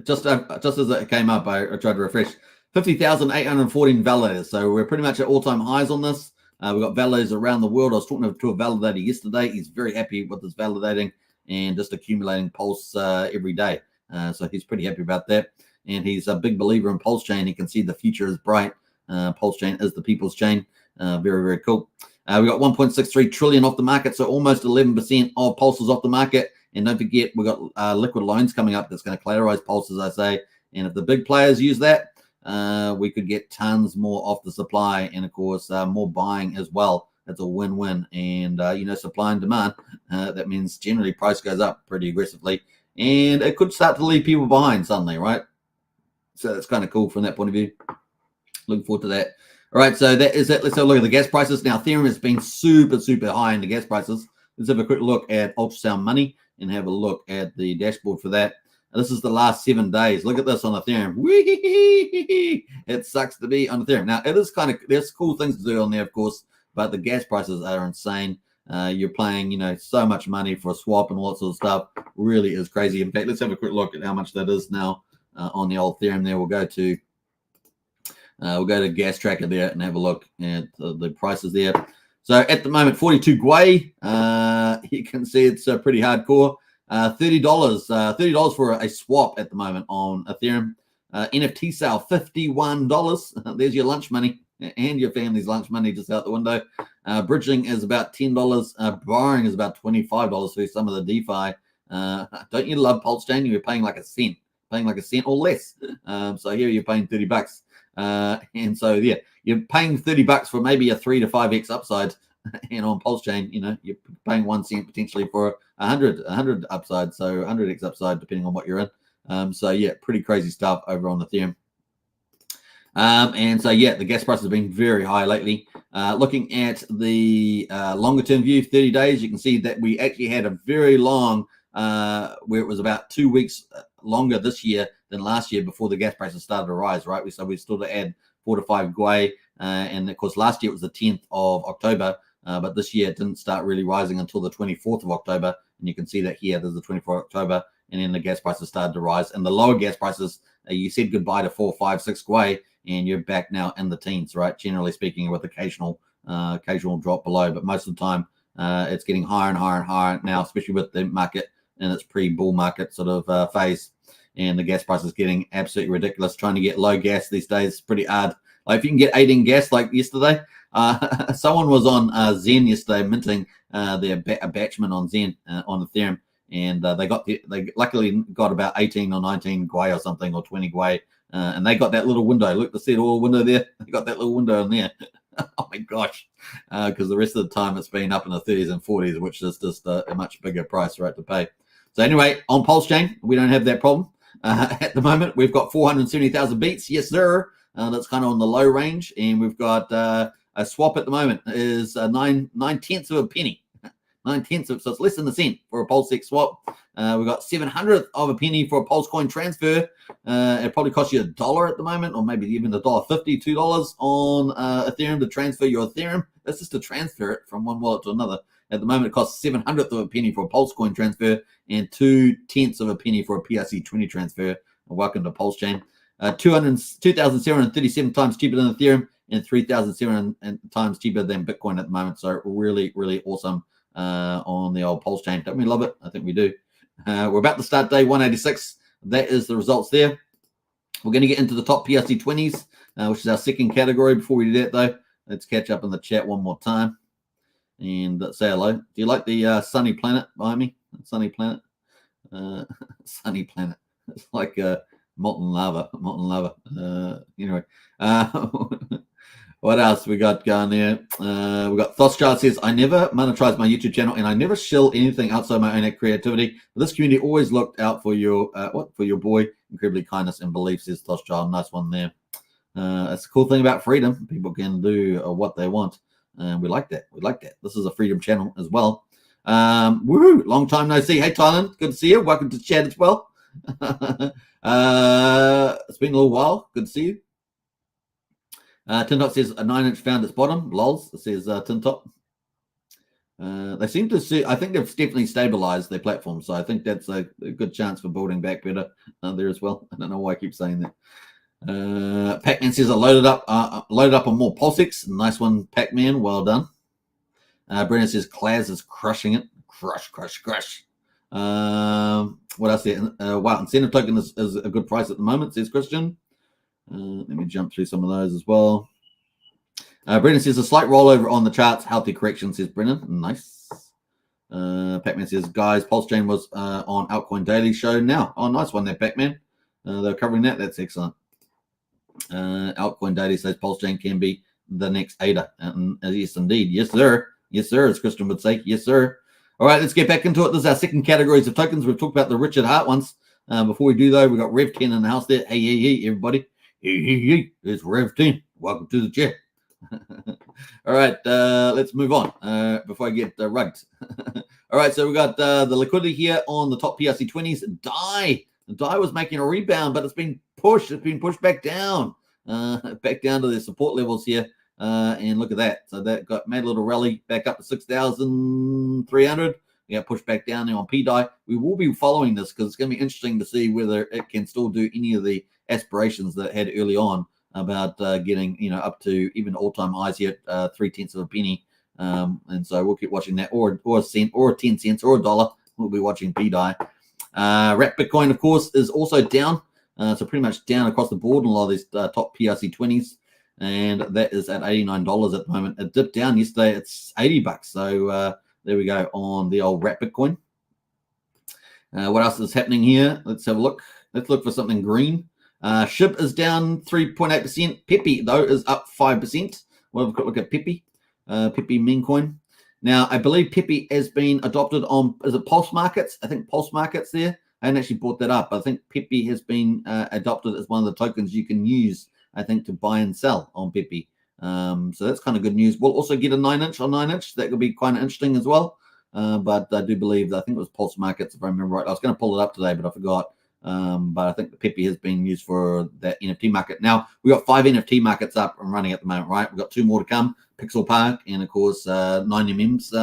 Just as it came up, I tried to refresh. 50,814 validators. So we're pretty much at all-time highs on this. We've got validators around the world. I was talking to a validator yesterday. He's very happy with this validating and just accumulating Pulse every day. So he's pretty happy about that. And he's a big believer in Pulsechain. He can see the future is bright. Pulsechain is the people's chain. Very, very cool. We got 1.63 trillion off the market, so almost 11% of Pulses off the market. And don't forget, we've got liquid loans coming up that's going to collateralize Pulse, as I say. And if the big players use that, we could get tons more off the supply, and of course, more buying as well. That's a win-win. And, supply and demand, that means generally price goes up pretty aggressively. And it could start to leave people behind suddenly, right? So that's kind of cool from that point of view. Looking forward to that. All right, so that is it. Let's have a look at the gas prices. Now, Ethereum has been super, super high in the gas prices. Let's have a quick look at Ultrasound Money and have a look at the dashboard for that. This is the last 7 days. Look at this on Ethereum. Whee! It sucks to be on Ethereum. Now, it is there's cool things to do on there, of course, but the gas prices are insane. You're paying, so much money for a swap and all that sort of stuff. Really is crazy. In fact, let's have a quick look at how much that is now on the old Ethereum there. We'll go to Gas Tracker there and have a look at the prices there. So at the moment, 42 Gwei. You can see it's pretty hardcore. $30 for a swap at the moment on Ethereum. NFT sale, $51. There's your lunch money and your family's lunch money just out the window. Bridging is about $10. Borrowing is about $25 for some of the DeFi. Don't you love Pulsechain? You're paying like a cent or less. So here you're paying $30. And so, yeah, you're paying $30 for maybe a 3 to 5x upside. And on Pulsechain, you're paying 1 cent potentially for 100 upside, so 100x upside depending on what you're in. So yeah, pretty crazy stuff over on Ethereum. And so yeah, the gas price has been very high lately. Looking at the longer term view, 30 days, you can see that we actually had a very long where it was about 2 weeks longer this year than last year before the gas prices started to rise, right? So we still had 4 to 5 gwei, and of course last year it was the 10th of October. But this year it didn't start really rising until the 24th of October. And you can see that here, there's the 24th of October. And then the gas prices started to rise. And the lower gas prices, you said goodbye to 4, 5, 6 gwei, and you're back now in the teens, right? Generally speaking, with occasional drop below. But most of the time, it's getting higher and higher and higher now, especially with the market in its pre-bull market sort of phase. And the gas price is getting absolutely ridiculous. Trying to get low gas these days is pretty hard. Like if you can get 18 gas like yesterday, someone was on Zen yesterday minting their batchman on Zen on Ethereum, and they luckily got about 18 or 19 gwei or something, or 20 gwei, and they got that little window. Look, the seed oil window there. They got that little window in there. Oh my gosh! Because the rest of the time it's been up in the 30s and 40s, which is just a much bigger price, right, to pay. So anyway, on Pulsechain, we don't have that problem at the moment. We've got 470,000 beats. Yes, sir. That's kind of on the low range, and we've got a swap at the moment is 9/10 of a penny. 9/10 of, so it's less than a cent for a Pulsex swap. We've got 700th of a penny for a Pulsecoin transfer. It probably costs you $1 at the moment, or maybe even $1.50, $2 on Ethereum to transfer your Ethereum. That's just to transfer it from one wallet to another. At the moment, it costs 700th of a penny for a Pulsecoin transfer and 2/10 of a penny for a PRC20 transfer. Welcome to Pulsechain. 2,737 times cheaper than Ethereum and 3,700 times cheaper than Bitcoin at the moment. So really, really awesome on the old Pulsechain. Don't we love it? I think we do. We're about to start day 186. That is the results there. We're going to get into the top PRC20s, which is our second category. Before we do that, though, let's catch up in the chat one more time and say hello. Do you like the sunny planet behind me? Sunny planet? Sunny planet. It's like molten lava. Anyway, what else we got going there? We got Thoschart says, I never monetize my YouTube channel and I never shill anything outside my own creativity. But this community always looked out for your for your boy. Incredibly kindness and belief, says Thoschart. Nice one there. That's the cool thing about freedom. People can do what they want. And we like that. We like that. This is a freedom channel as well. Woohoo! Long time no see. Hey, Thailand. Good to see you. Welcome to the chat as well. It's been a little while. Good to see you. Tintop says a 9-inch found its bottom. Lols, says Tintop. They seem to see, I think they've definitely stabilized their platform. So I think that's a good chance for building back better there as well. I don't know why I keep saying that. Pac-Man says I loaded up on more Pulsex. Nice one, Pac-Man. Well done. Brennan says Claz is crushing it. Crush. What else there? Wow, incentive token is a good price at the moment, says Christian. Let me jump through some of those as well. Brennan says a slight rollover on the charts. Healthy correction, says Brennan. Nice. Pac-Man says, guys, Pulsechain was on Altcoin Daily show now. Oh, nice one there, Pac-Man. They're covering that. That's excellent. Altcoin Daily says Pulsechain can be the next ADA. Yes, indeed. Yes, sir. Yes, sir, as Christian would say. Yes, sir. All right, let's get back into it. This is our second categories of tokens. We've talked about the Richard Hart ones. Before we do, though, we've got Rev 10 in the house there. Hey, everybody. Hey. It's Rev 10. Welcome to the chat. All right, let's move on before I get rugged. All right, so we got the liquidity here on the top PRC20s. DAI. The DAI was making a rebound, but it's been pushed. It's been pushed back down to the support levels here. And look at that. So that made a little rally back up to 6,300. We got pushed back down there on PDAI. We will be following this because it's going to be interesting to see whether it can still do any of the aspirations that it had early on about getting up to even all-time highs here at 3/10 of a penny. And so we'll keep watching that, or a cent, or 10 cents, or $1. We'll be watching PDAI. Wrap Bitcoin, of course, is also down. So pretty much down across the board in a lot of these top PRC20s. And that is at $89 at the moment. It dipped down yesterday. It's $80. So there we go on the old Wrap Bitcoin. What else is happening here? Let's have a look. Let's look for something green. SHIB is down 3.8%. Pepe, though, is up 5%. We'll have a quick look at Pepe. Pepe meme coin. Now, I believe Pepe has been adopted on, is it Pulse Markets? I think Pulse Markets there. I hadn't actually brought that up. I think Pepe has been adopted as one of the tokens you can use, I think, to buy and sell on Pepe. So that's kind of good news. We'll also get a 9-inch on 9-inch. That could be kind of interesting as well. But I do believe, I think it was Pulse Markets, if I remember right. I was going to pull it up today, but I forgot. But I think the Pepe has been used for that NFT market. Now, we've got 5 NFT markets up and running at the moment, right? We've got 2 more to come, Pixel Park, and of course, 9mm's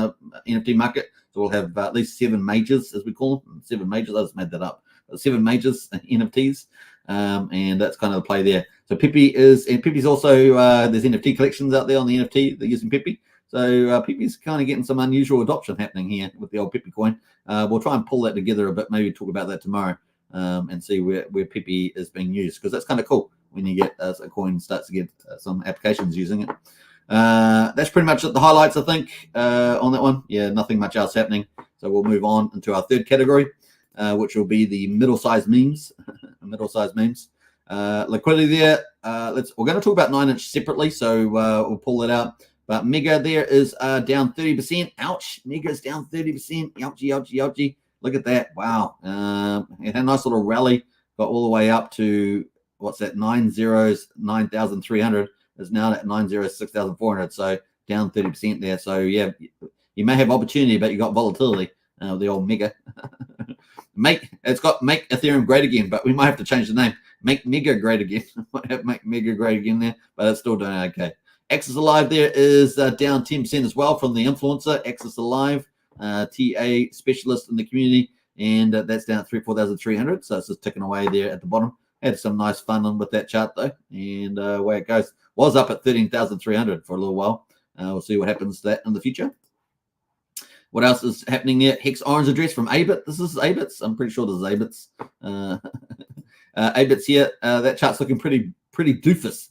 NFT market. So we'll have at least 7 majors, as we call them. 7 majors, I just made that up. 7 majors NFTs, and that's kind of the play there. So Pepe is, and Pepe's also, there's NFT collections out there on the NFT that are using Pepe. So Pepe's kind of getting some unusual adoption happening here with the old Pepe coin. We'll try and pull that together a bit, maybe talk about that tomorrow. And see where Pepe is being used, because that's kind of cool when you get a coin starts to get some applications using it. That's pretty much the highlights, I think, on that one. Yeah, nothing much else happening. So we'll move on into our third category, which will be the middle-sized memes. Middle-sized memes. Liquidity there. We're going to talk about 9-inch separately, so we'll pull it out. But Mega there is down 30%. Ouch! Mega's down 30%. Ouchie, ouchie, ouchie. Look at that. Wow. It had a nice little rally, got all the way up to, what's that, 9,300. Is now at 6,400. So down 30% there. So, yeah, you may have opportunity, but you got volatility. The old Mega. It's got Make Ethereum Great Again, but we might have to change the name. Make Mega Great Again. Might have Make Mega Great Again there, but it's still doing okay. Axis Alive there is down 10% as well from the influencer. Axis Alive. TA specialist in the community, and that's down at 4,300. So it's just ticking away there at the bottom. Had some nice fun with that chart though, and away it goes. Was up at 13,300 for a little while. We'll see what happens to that in the future. What else is happening there? Hex Orange address from Abit. This is Abits. I'm pretty sure this is Abits. Abits here. That chart's looking pretty doofus.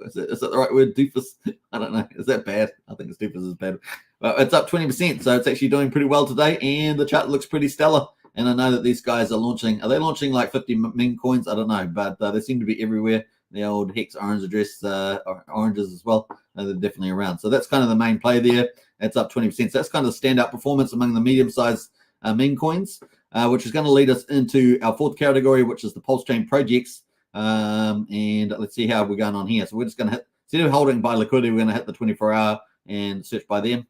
Is that the right word, doofus? I don't know. Is that bad? I think it's doofus is bad. But it's up 20%, so it's actually doing pretty well today, and the chart looks pretty stellar. And I know that these guys are launching. Are they launching like 50 meme coins? I don't know, but they seem to be everywhere. The old Hex Orange address, oranges as well. They're definitely around. So that's kind of the main play there. It's up 20%. So that's kind of the standout performance among the medium-sized meme coins, which is going to lead us into our fourth category, which is the Pulsechain projects. And let's see how we're going on here. So we're just going to hit, instead of holding by liquidity, we're going to hit the 24-hour and search by them.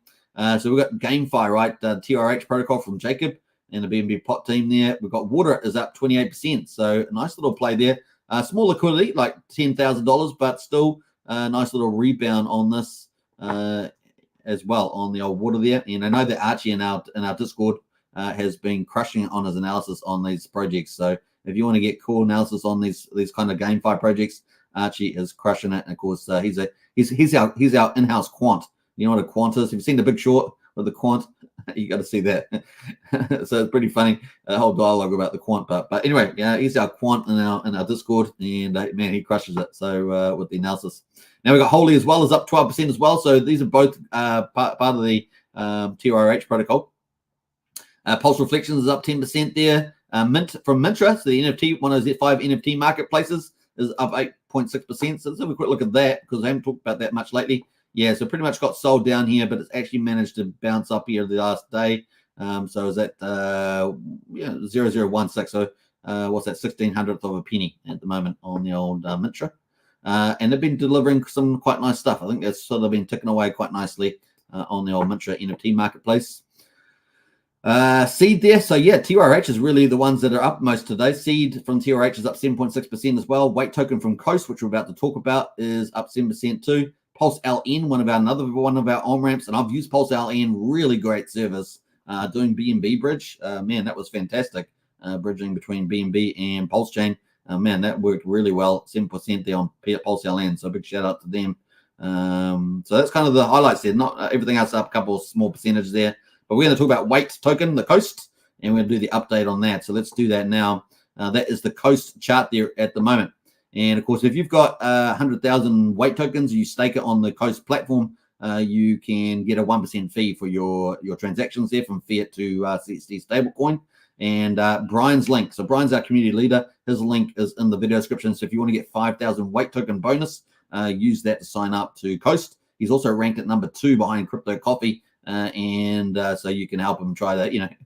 So we've got GameFi, right? TRH protocol from Jacob and the BNB pot team there. We've got Water is up 28%. So a nice little play there. Small liquidity, like $10,000, but still a nice little rebound on this as well on the old Water there. And I know that Archie in our Discord has been crushing it on his analysis on these projects. So if you want to get cool analysis on these kind of GameFi projects, Archie is crushing it. And of course, he's our in-house quant. You know what a quant is? If you've seen The Big Short with the quant, you got to see that. So it's pretty funny, the whole dialogue about the quant part. But anyway, yeah, he's our quant in our Discord, and man, he crushes it. So with the analysis. Now we've got Holy as well, is up 12% as well. So these are both part of the TRH protocol. Pulse Reflections is up 10% there. Mint from Mintra, so the NFT, one of those 5 NFT marketplaces, is up 8.6%. So let's have a quick look at that, because I haven't talked about that much lately. Yeah, so pretty much got sold down here, but it's actually managed to bounce up here the last day. So is that 0016? So what's that? 1/1600th of a penny at the moment on the old Mintra. And they've been delivering some quite nice stuff. I think that's sort of been ticking away quite nicely on the old Mintra NFT marketplace. Seed there. So yeah, TRH is really the ones that are up most today. Seed from TRH is up 7.6% as well. Weight token from Coast, which we're about to talk about, is up 7% too. Pulse LN, another one of our on-ramps, and I've used Pulse LN, really great service, doing BNB bridge. Man, that was fantastic, bridging between BNB and Pulsechain. Man, that worked really well, 7% there on Pulse LN, so big shout out to them. So that's kind of the highlights there. Not everything else up, a couple of small percentages there. But we're going to talk about Weight token, the Coast, and we're going to do the update on that. So let's do that now. That is the Coast chart there at the moment. And of course, if you've got 100,000 Weight tokens, you stake it on the Coast platform, you can get a 1% fee for your transactions there from fiat to CSD stablecoin. And Brian's link. So Brian's our community leader. His link is in the video description. So if you want to get 5,000 weight token bonus, use that to sign up to Coast. He's also ranked at number 2 behind Crypto Coffee. So you can help him try that,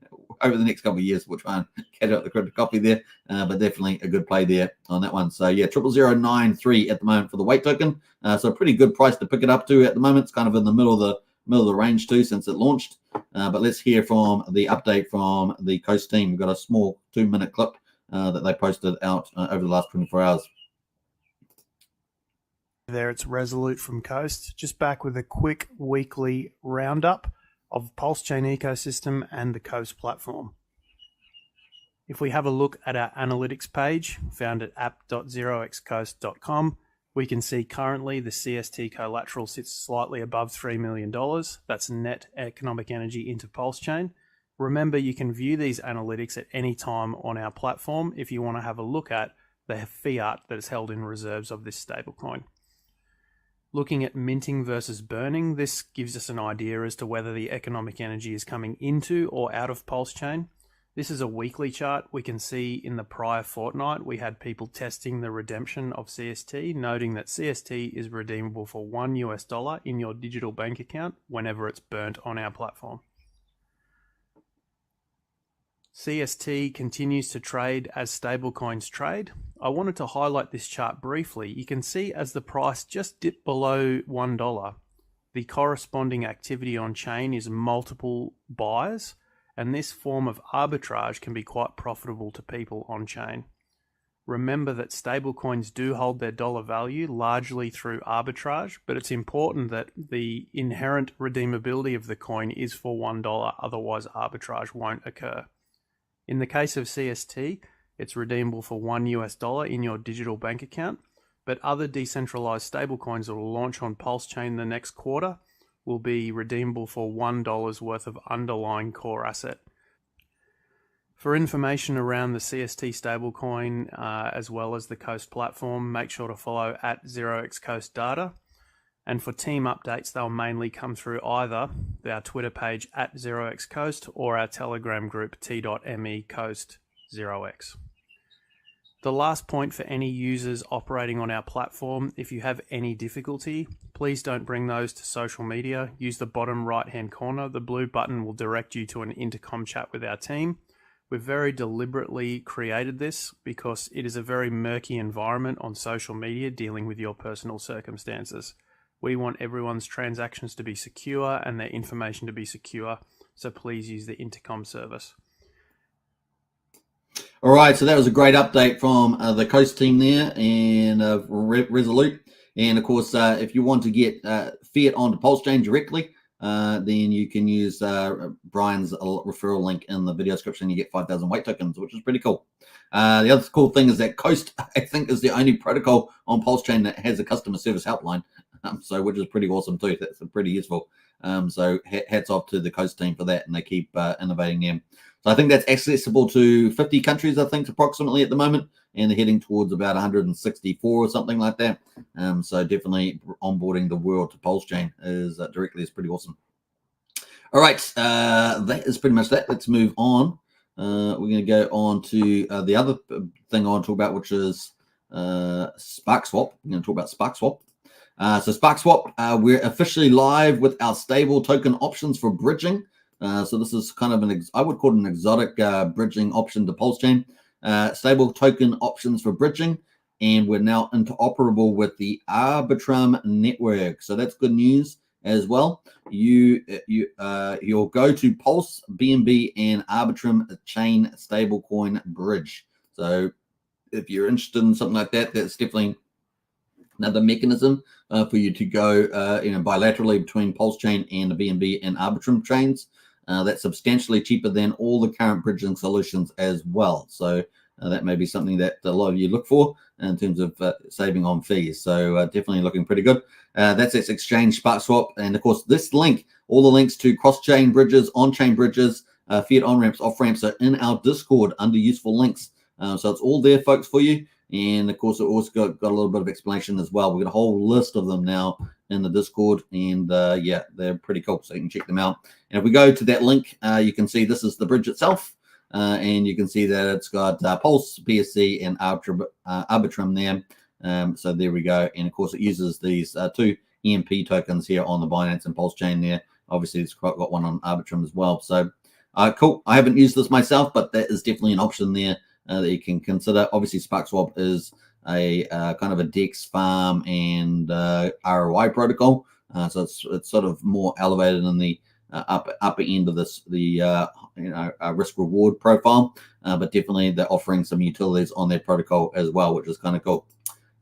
over the next couple of years. We'll try and catch up the Crypto Coffee there. But definitely a good play there on that one. So yeah, 00093 at the moment for the weight token. So a pretty good price to pick it up to at the moment. It's kind of in the middle of the range too since it launched. But let's hear from the update from the Coast team. We've got a small 2-minute clip that they posted out over the last 24 hours. There, it's Resolute from Coast, just back with a quick weekly roundup of Pulsechain ecosystem and the Coast platform. If we have a look at our analytics page, found at app.0xcoast.com, we can see currently the CST collateral sits slightly above $3 million. That's net economic energy into Pulsechain. Remember, you can view these analytics at any time on our platform if you want to have a look at the fiat that is held in reserves of this stablecoin. Looking at minting versus burning, this gives us an idea as to whether the economic energy is coming into or out of Pulsechain. This is a weekly chart. We can see in the prior fortnight, we had people testing the redemption of CST, noting that CST is redeemable for $1 in your digital bank account whenever it's burnt on our platform. CST continues to trade as stablecoins trade. I wanted to highlight this chart briefly. You can see as the price just dipped below $1, the corresponding activity on chain is multiple buys, and this form of arbitrage can be quite profitable to people on chain. Remember that stablecoins do hold their dollar value largely through arbitrage, but it's important that the inherent redeemability of the coin is for $1, otherwise arbitrage won't occur. In the case of CST, it's redeemable for $1 in your digital bank account, but other decentralized stablecoins that will launch on Pulsechain the next quarter will be redeemable for $1 worth of underlying core asset. For information around the CST stablecoin as well as the Coast platform, make sure to follow at 0xCoastData. And for team updates, they'll mainly come through either our Twitter page at 0xCoast or our Telegram group t.me Coast 0x. The last point for any users operating on our platform, if you have any difficulty, please don't bring those to social media. Use the bottom right-hand corner. The blue button will direct you to an intercom chat with our team. We've very deliberately created this because it is a very murky environment on social media dealing with your personal circumstances. We want everyone's transactions to be secure and their information to be secure, so please use the intercom service. All right, so that was a great update from the Coast team there and Resolute. And of course, if you want to get fiat onto Pulsechain directly, then you can use Brian's referral link in the video description. You get 5,000 weight tokens, which is pretty cool. The other cool thing is that Coast, I think, is the only protocol on Pulsechain that has a customer service helpline, which is pretty awesome too. That's pretty useful. So hats off to the Coast team for that, and they keep innovating them. So I think that's accessible to 50 countries, I think, approximately at the moment, and they're heading towards about 164 or something like that. So definitely onboarding the world to Pulsechain directly is pretty awesome. All right, that is pretty much that. Let's move on. We're going to go on to the other thing I want to talk about, which is SparkSwap. We're going to talk about SparkSwap. So SparkSwap, we're officially live with our stable token options for bridging. So this is kind of I would call it an exotic bridging option to Pulsechain. Stable token options for bridging, and we're now interoperable with the Arbitrum network. So that's good news as well. You'll go to Pulse, BNB, and Arbitrum chain stablecoin bridge. So if you're interested in something like that, that's definitely another mechanism for you to go bilaterally between Pulsechain and the BNB and Arbitrum chains. That's substantially cheaper than all the current bridging solutions as well. So that may be something that a lot of you look for in terms of saving on fees. So definitely looking pretty good. That's its exchange SparkSwap. And of course, this link, all the links to cross-chain bridges, on-chain bridges, fiat on-ramps, off-ramps are in our Discord under useful links. So it's all there, folks, for you. And of course, it also got a little bit of explanation as well. We've got a whole list of them now in the Discord, and yeah, they're pretty cool. So you can check them out. And if we go to that link, you can see this is the bridge itself. and you can see that it's got Pulse, PSC, and Arbitrum there. So there we go. And of course, it uses these two EMP tokens here on the Binance and Pulse chain there. Obviously, it's got one on Arbitrum as well. So cool. I haven't used this myself, but that is definitely an option there that you can consider. Obviously, SparkSwap is a kind of a DEX farm and ROI protocol. So it's sort of more elevated in the upper end of this, the risk reward profile, but definitely they're offering some utilities on their protocol as well, which is kind of cool.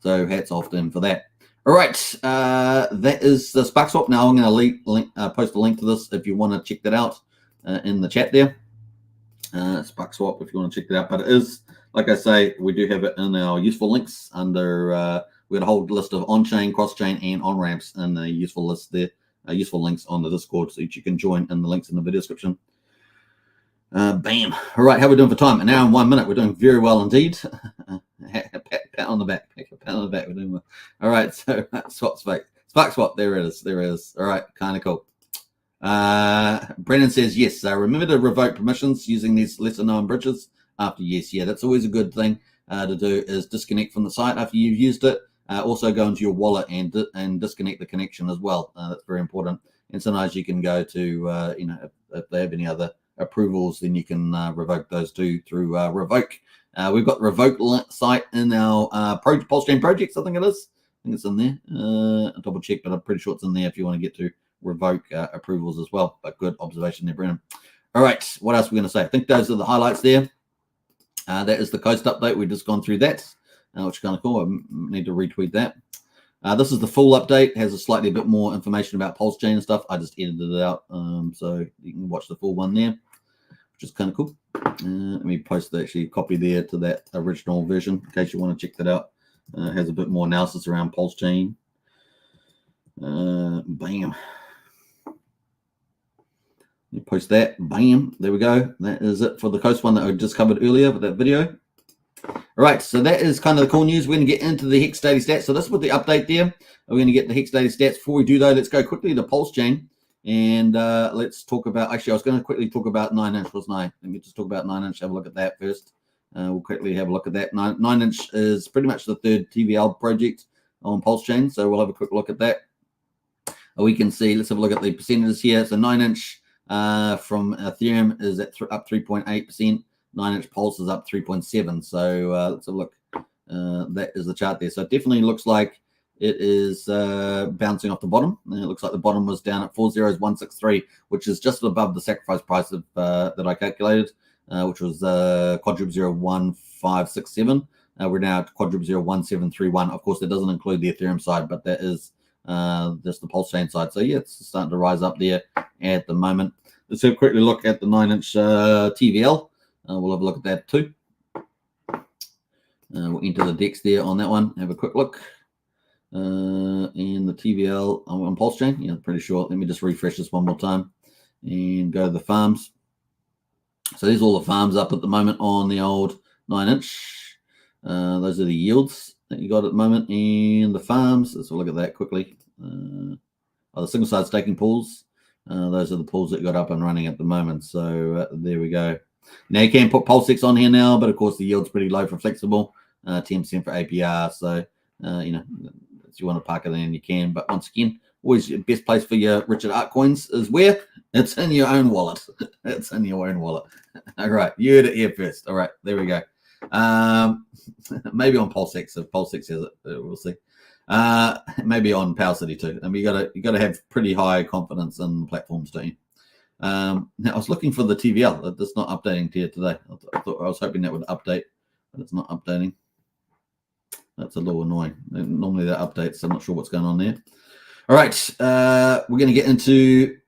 So hats off to them for that. All right, that is the SparkSwap. Now I'm going to post a link to this if you want to check that out in the chat there. SparkSwap if you want to check that out. But it is, like I say, we do have it in our useful links under. We got a whole list of on-chain, cross-chain, and on-ramps in the useful list there. Useful links on the Discord so that you can join in the links in the video description. Bam. All right, how are we doing for time? An hour and 1 minute. We're doing very well indeed. Pat on the back. Pat on the back. We're doing well. All right, so SparkSwap. There it is. There it is. All right, kind of cool. Brennan says yes. Remember to revoke permissions using these lesser known bridges after yes. Yeah, that's always a good thing to do, is disconnect from the site after you've used it. Also go into your wallet and disconnect the connection as well. That's very important. And sometimes you can go to if they have any other approvals, then you can revoke those too through revoke. We've got the revoke site in our Pulsechain projects. I think it is. I think it's in there. I'll double check, but I'm pretty sure it's in there if you want to get to revoke approvals as well. But good observation there, Brennan. All right, what else are we going to say? I think those are the highlights there. That is the Coast update. We've just gone through that, which is kind of cool. I need to retweet that. This is the full update. It has a slightly bit more information about Pulsechain and stuff. I just edited it out, so you can watch the full one there, which is kind of cool. Let me post actually copy there to that original version in case you want to check that out. It has a bit more analysis around Pulsechain. Bam. You post that. Bam. There we go. That is it for the Coast one that I just covered earlier with that video. All right, so that is kind of the cool news. We're going to get into the Hex daily stats. So this is with the update there. We're going to get the Hex daily stats. Before we do though, let's go quickly to Pulsechain and let's talk about. Actually, I was going to quickly talk about 9inch, wasn't I? Let me just talk about 9inch. Have a look at that first. We'll quickly have a look at that. 9inch is pretty much the third TVL project on Pulsechain. So we'll have a quick look at that. We can see. Let's have a look at the percentages here. So 9inch from Ethereum is at up 3.8%. 9inch Pulse is up 3.7. So let's have a look. That is the chart there. So it definitely looks like it is bouncing off the bottom. And it looks like the bottom was down at 40163, which is just above the sacrifice price of, that I calculated, which was quadruple 01567. We're now at quadruple 01731. Of course, that doesn't include the Ethereum side, but that is just the Pulsechain side. So yeah, it's starting to rise up there at the moment. Let's have a quickly look at the 9inch TVL. We'll have a look at that too. We'll enter the DEX there on that one. Have a quick look. And the TVL on Pulsechain. Yeah, pretty sure. Let me just refresh this one more time and go to the farms. So there's all the farms up at the moment on the old 9inch. Those are the yields that you got at the moment and the farms. Let's look at that quickly. The single side staking pools. Those are the pools that got up and running at the moment. So there we go. Now you can put Pulsex on here now, but of course the yield's pretty low for flexible, 10% for APR. So if you want to park it in, you can. But once again, always the best place for your Richard altcoins is where? It's in your own wallet. It's in your own wallet. All right, you heard it here first. All right, there we go. Maybe on Pulsex, if Pulsex has it, we'll see. Maybe on Power City too. I mean, you gotta have pretty high confidence in platforms, don't you? Now I was looking for the TVL. That's not updating here today. I was hoping that would update, but it's not updating. That's a little annoying. Normally that updates. So I'm not sure what's going on there. All right, we're going to get into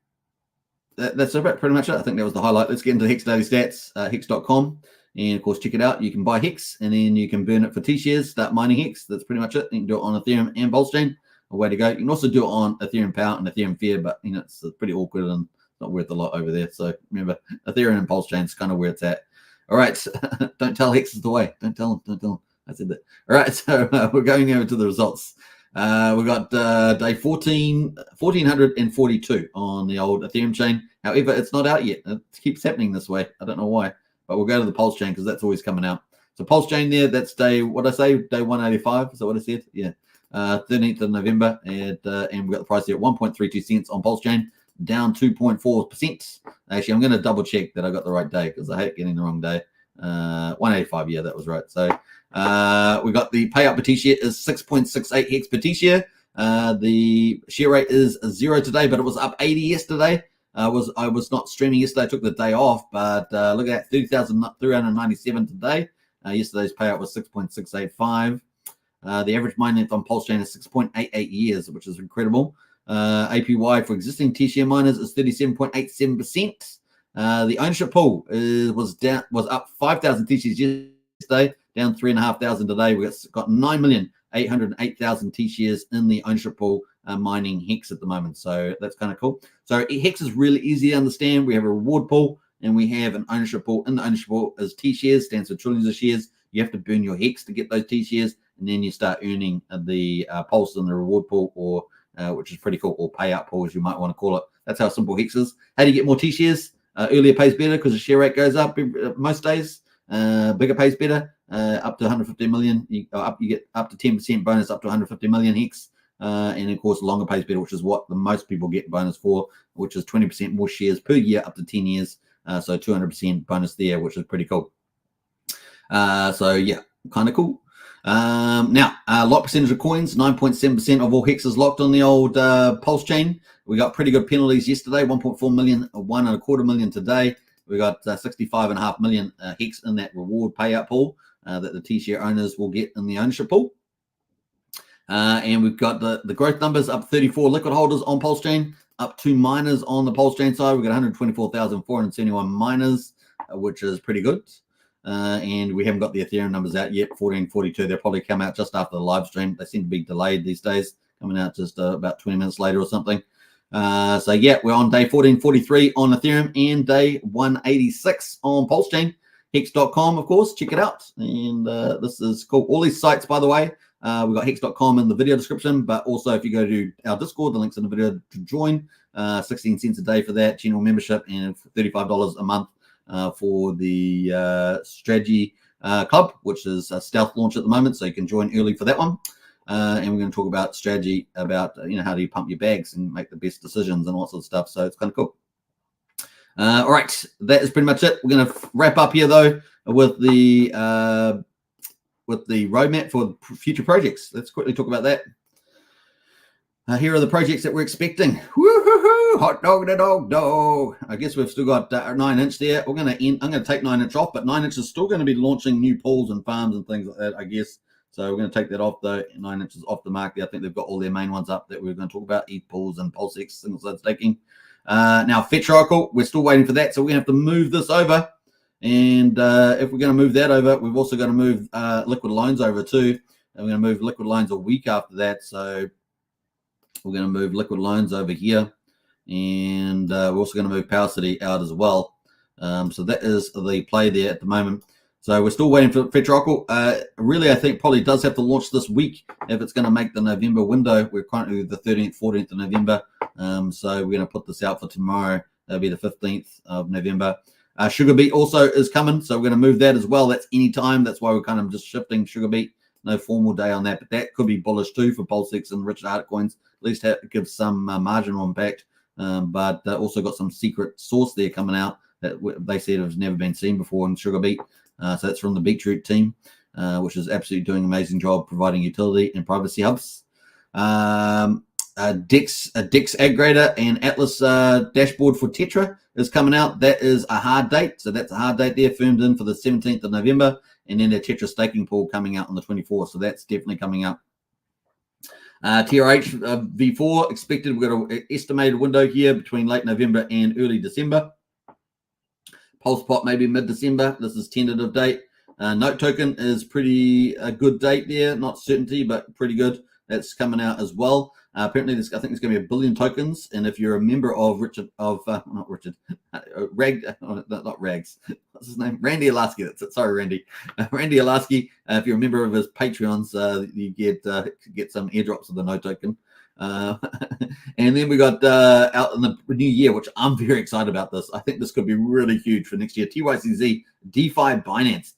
that's about pretty much it. I think that was the highlight. Let's get into Hex daily stats, hex.com, and of course check it out. You can buy Hex, and then you can burn it for T-shares. Start mining Hex. That's pretty much it. You can do it on Ethereum and Pulsechain. A way to go. You can also do it on Ethereum Power and Ethereum Fair, but it's pretty awkward and not worth a lot over there. So remember, Ethereum and Pulsechain is kind of where it's at. All right, don't tell Hex is the way. Don't tell them. Don't tell them. I said that. All right, so we're going over to the results. We've got day 1442 on the old Ethereum chain. However, it's not out yet. It keeps happening this way. I don't know why. but we'll go to the Pulsechain because that's always coming out. So Pulsechain there, that's day, what I say, day 185. Is that what I said? Yeah. 13th of November, and we got the price there at 1.32 cents on Pulsechain, down 2.4%. Actually, I'm going to double check that I got the right day because I hate getting the wrong day. 185, yeah, that was right. So we got the payout per T-share is 6.68 hex per T-share. The share rate is 0 today, but it was up 80 yesterday. I was not streaming yesterday. I took the day off, but look at that, 30,397 today. Yesterday's payout was 6.685. The average mine length on Pulsechain is 6.88 years, which is incredible. APY for existing T-share miners is 37.87%. The ownership pool was up 5,000 T-shares yesterday, down 3,500 today. We've got 9,808,000 T-shares in the ownership pool mining Hex at the moment. So that's kind of cool. So Hex is really easy to understand. We have a reward pool and we have an ownership pool. In the ownership pool is T-shares, stands for trillions of shares. You have to burn your Hex to get those T-shares, and then you start earning the pulse in the reward pool, or which is pretty cool, or payout pool, as you might want to call it. That's how simple Hex is. How do you get more T-shares? Earlier pays better because the share rate goes up most days. Bigger pays better, up to 150 million. You get up to 10% bonus, up to 150 million Hex. And of course, longer pays better, which is what the most people get bonus for, which is 20% more shares per year up to 10 years. So 200% bonus there, which is pretty cool. So yeah, kind of cool. Now, lock percentage of coins, 9.7% of all Hex is locked on the old Pulsechain. We got pretty good penalties yesterday, 1.4 million, 1.25 million today. We got 65.5 million Hex in that reward payout pool that the T-share owners will get in the ownership pool. And we've got the growth numbers up 34 liquid holders on Pulsechain, up 2 miners on the Pulsechain side. We've got 124,471 miners, which is pretty good. And we haven't got the Ethereum numbers out yet, 1442. They'll probably come out just after the live stream. They seem to be delayed these days, coming out just about 20 minutes later or something. So yeah, we're on day 1443 on Ethereum and day 186 on Pulsechain. Hex.com, of course, check it out. And this is cool. All these sites, by the way, we've got Hex.com in the video description, but also if you go to our Discord, the link's in the video to join. 16 cents a day for that, general membership, and $35 a month for the strategy club, which is a stealth launch at the moment, so you can join early for that one. And we're going to talk about strategy, about how do you pump your bags and make the best decisions and all sorts of stuff. So it's kind of cool. All right, that is pretty much it. We're going to wrap up here though with the roadmap for future projects. Let's quickly talk about that. Here are the projects that we're expecting. Woo-hoo-hoo! Hot dog the dog. I guess we've still got 9-inch there. I'm going to take 9-inch off, but 9-inch is still going to be launching new pools and farms and things like that, I guess. So we're going to take that off though. 9-inch is off the market. I think they've got all their main ones up that we're going to talk about: ETH pools and Pulsex single side staking. Now Fetch Oracle, we're still waiting for that, so we're going to have to move this over. And if we're going to move that over, we've also got to move liquid loans over too. And we're going to move liquid loans a week after that. So we're going to move liquid loans over here. And we're also going to move Power City out as well. So that is the play there at the moment. So we're still waiting for Fetch Oracle. Really, I think probably does have to launch this week if it's going to make the November window. We're currently the 13th, 14th of November. So we're going to put this out for tomorrow. That'll be the 15th of November. Sugar Beet also is coming, so we're going to move that as well. That's any time. That's why we're kind of just shifting Sugar Beet. No formal day on that, but that could be bullish too for Pulsex and Richard Hart coins. At least it gives some marginal impact, but also got some secret sauce there coming out that they said has never been seen before in Sugar Beet. So that's from the Beetroot team, which is absolutely doing an amazing job providing utility and privacy hubs. Dex aggregator and Atlas dashboard for Tetra is coming out. That is a hard date. So that's a hard date there, firmed in for the 17th of November. And then the Tetra staking pool coming out on the 24th. So that's definitely coming up. TRH V4 expected. We've got an estimated window here between late November and early December. Pulsepot maybe mid-December. This is tentative date. Note token is pretty a good date there. Not certainty, but pretty good. That's coming out as well. Apparently, I think there's going to be 1 billion tokens. And if you're a member of not Rags, what's his name? Randy Alasky. That's it. Sorry, Randy. Randy Alasky. If you're a member of his Patreons, you get some airdrops of the Note token. And then we got out in the new year, which I'm very excited about this. I think this could be really huge for next year. TYCZ, DeFi Binance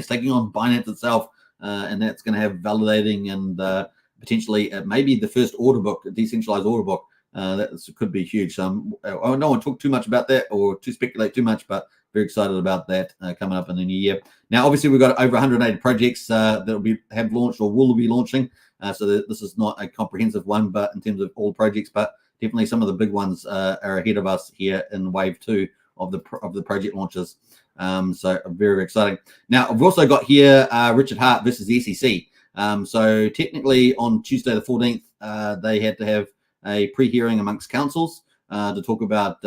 taking on Binance itself. And that's going to have validating and potentially maybe the first order book, a decentralized order book. That could be huge. So I don't want to talk too much about that or to speculate too much, but very excited about that coming up in the new year. Now, obviously, we've got over 180 projects that have launched or will be launching. So this is not a comprehensive one, but in terms of all projects, but definitely some of the big ones are ahead of us here in wave 2 of the project launches. So very exciting. Now, I've also got here Richard Hart versus the SEC. So technically on Tuesday the 14th, they had to have a pre-hearing amongst councils to talk about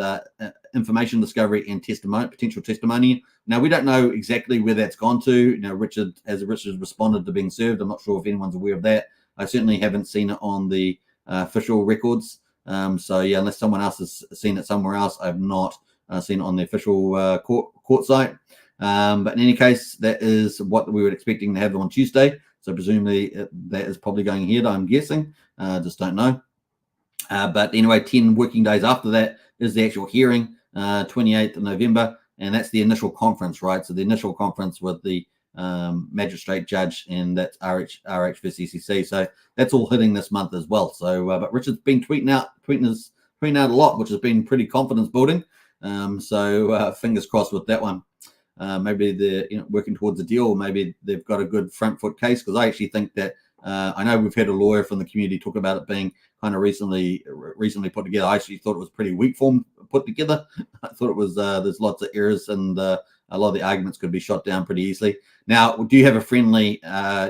information discovery and potential testimony. Now, we don't know exactly where that's gone to. Richard responded to being served. I'm not sure if anyone's aware of that. I certainly haven't seen it on the official records. So yeah, unless someone else has seen it somewhere else, I've not seen it on the official court site. But in any case, that is what we were expecting to have on Tuesday. So presumably that is probably going ahead, I'm guessing. Just don't know. But anyway, 10 working days after that is the actual hearing, 28th of November. And that's the initial conference, right? So the initial conference with the magistrate judge, and that's RH versus SEC. So that's all hitting this month as well. So, but Richard's been tweeting out a lot, which has been pretty confidence building. So fingers crossed with that one. Maybe they're working towards a deal. Maybe they've got a good front foot case, because I actually think that I know we've had a lawyer from the community talk about it being kind of recently put together. I actually thought it was pretty weak form put together. I thought it was there's lots of errors, and a lot of the arguments could be shot down pretty easily. Now, do you have a friendly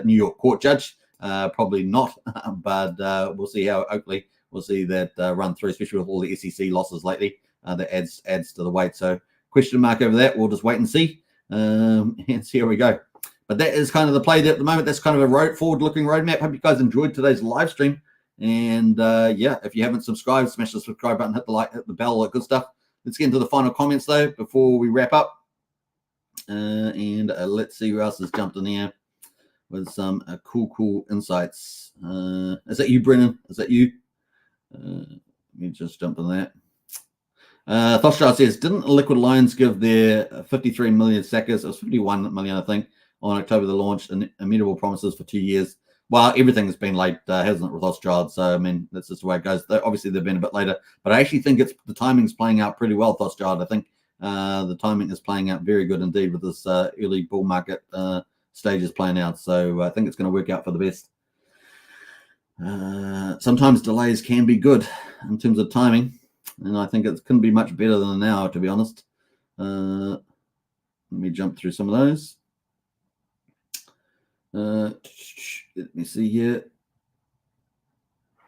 New York court judge? Probably not, but we'll see how. Hopefully, we'll see that run through, especially with all the SEC losses lately. That adds to the weight. So question mark over that. We'll just wait and see and see how we go. But that is kind of the play at the moment. That's kind of a forward-looking roadmap. Hope you guys enjoyed today's live stream. And yeah, if you haven't subscribed, smash the subscribe button, hit the like, hit the bell, all that good stuff. Let's get into the final comments though before we wrap up. And let's see who else has jumped in here with some cool insights. Is that you, Brennan? Is that you? Let me just jump on that. Thoshar says, didn't Liquid Loans give their 53 million SACs? It was 51 million, I think, on October the launch, and immutable promises for 2 years. Well, everything's been late, hasn't it, with Rothschild? So, I mean, that's just the way it goes. Obviously, they've been a bit later, but I actually think the timing's playing out pretty well, Rothschild. I think the timing is playing out very good indeed with this early bull market stages playing out. So, I think it's going to work out for the best. Sometimes delays can be good in terms of timing, and I think it couldn't be much better than now, to be honest. Let me jump through some of those. Let me see here.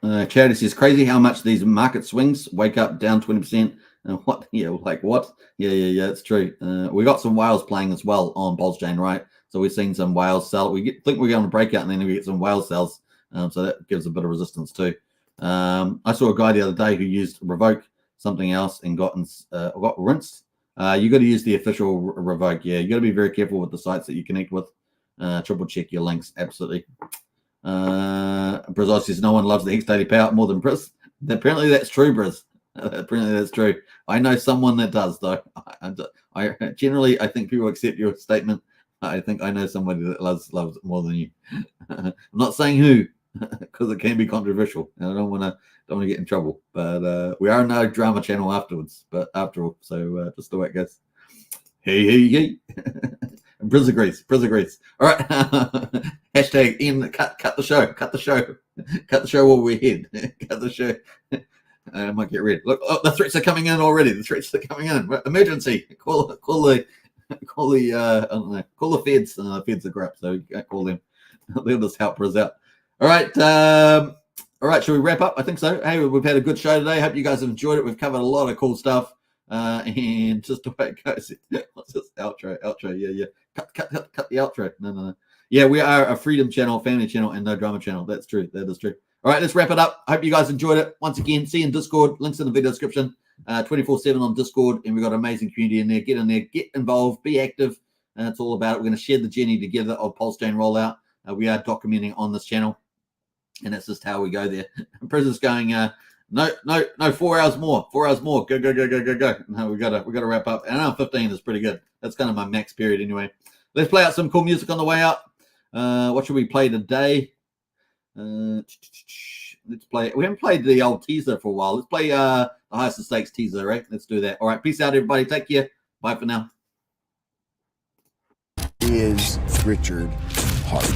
Charity says, crazy how much these market swings wake up down 20%. What? Yeah, like what? Yeah, it's true. We got some whales playing as well on Pulsechain, right? So we've seen some whales sell. Think we're going to break out, and then we get some whale sells. So that gives a bit of resistance too. I saw a guy the other day who used Revoke something else and got rinsed. You got to use the official Revoke. Yeah, you got to be very careful with the sites that you connect with. Triple check your links, absolutely. Brizz says no one loves the Hex Daily Payout more than Brizz. Apparently that's true, Brizz. Apparently that's true. I know someone that does, though. I generally think people accept your statement. I think I know somebody that loves it more than you. I'm not saying who, because it can be controversial, and I don't want to get in trouble. But we are no drama channel afterwards. But after all, so just the way it goes. Hey. Brizz agrees. All right. Hashtag in cut the show. Cut the show while we're ahead. Cut the show. I might get red. Look, the threats are coming in already. Emergency. Call the I don't know. Call the feds. The feds are crap, so you can't call them. They'll just help us out. All right. All right. Shall we wrap up? I think so. Hey, we've had a good show today. Hope you guys have enjoyed it. We've covered a lot of cool stuff. And just the way it goes. What's this outro? Yeah. Cut the outro. No. Yeah, we are a freedom channel, family channel, and no drama channel. That's true. That is true. All right, let's wrap it up. Hope you guys enjoyed it. Once again, see you in Discord. Links in the video description. 24/7 on Discord, and we've got an amazing community in there. Get in there, get involved, be active. It's all about it. We're going to share the journey together of Pulsechain rollout. We are documenting on this channel. And that's just how we go there. Prison's going, no, 4 hours more. 4 hours more. Go. No, we gotta wrap up. An hour 15 is pretty good. That's kind of my max period anyway. Let's play out some cool music on the way out. What should we play today? Let's play. We haven't played the old teaser for a while. Let's play the highest of stakes teaser, right? Let's do that. All right. Peace out, everybody. Take care. Bye for now. Is Richard Hart.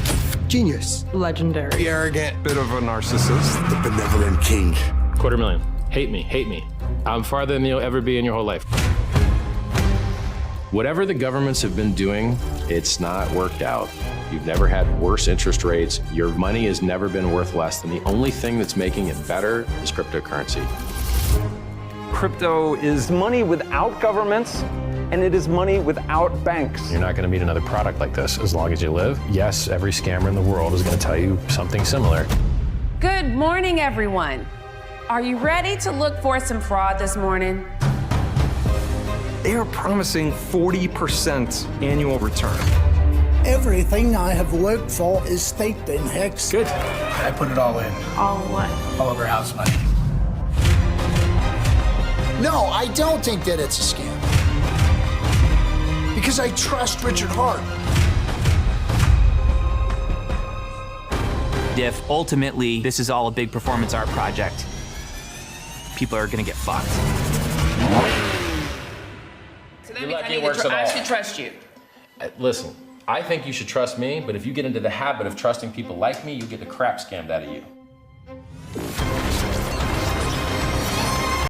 Genius. Legendary. The arrogant, bit of a narcissist. The benevolent king. $250,000. Hate me. I'm farther than you'll ever be in your whole life. Whatever the governments have been doing, it's not worked out. You've never had worse interest rates. Your money has never been worth less. And the only thing that's making it better is cryptocurrency. Crypto is money without governments, and it is money without banks. You're not going to meet another product like this as long as you live. Yes, every scammer in the world is going to tell you something similar. Good morning, everyone. Are you ready to look for some fraud this morning? They are promising 40% annual return. Everything I have worked for is staked in Hex. Good. I put it all in. All what? All of our house money. No, I don't think that it's a scam. Because I trust Richard Hart. If ultimately this is all a big performance art project, people are gonna get fucked. So that means I should trust you. Listen, I think you should trust me, but if you get into the habit of trusting people like me, you'll get the crap scammed out of you.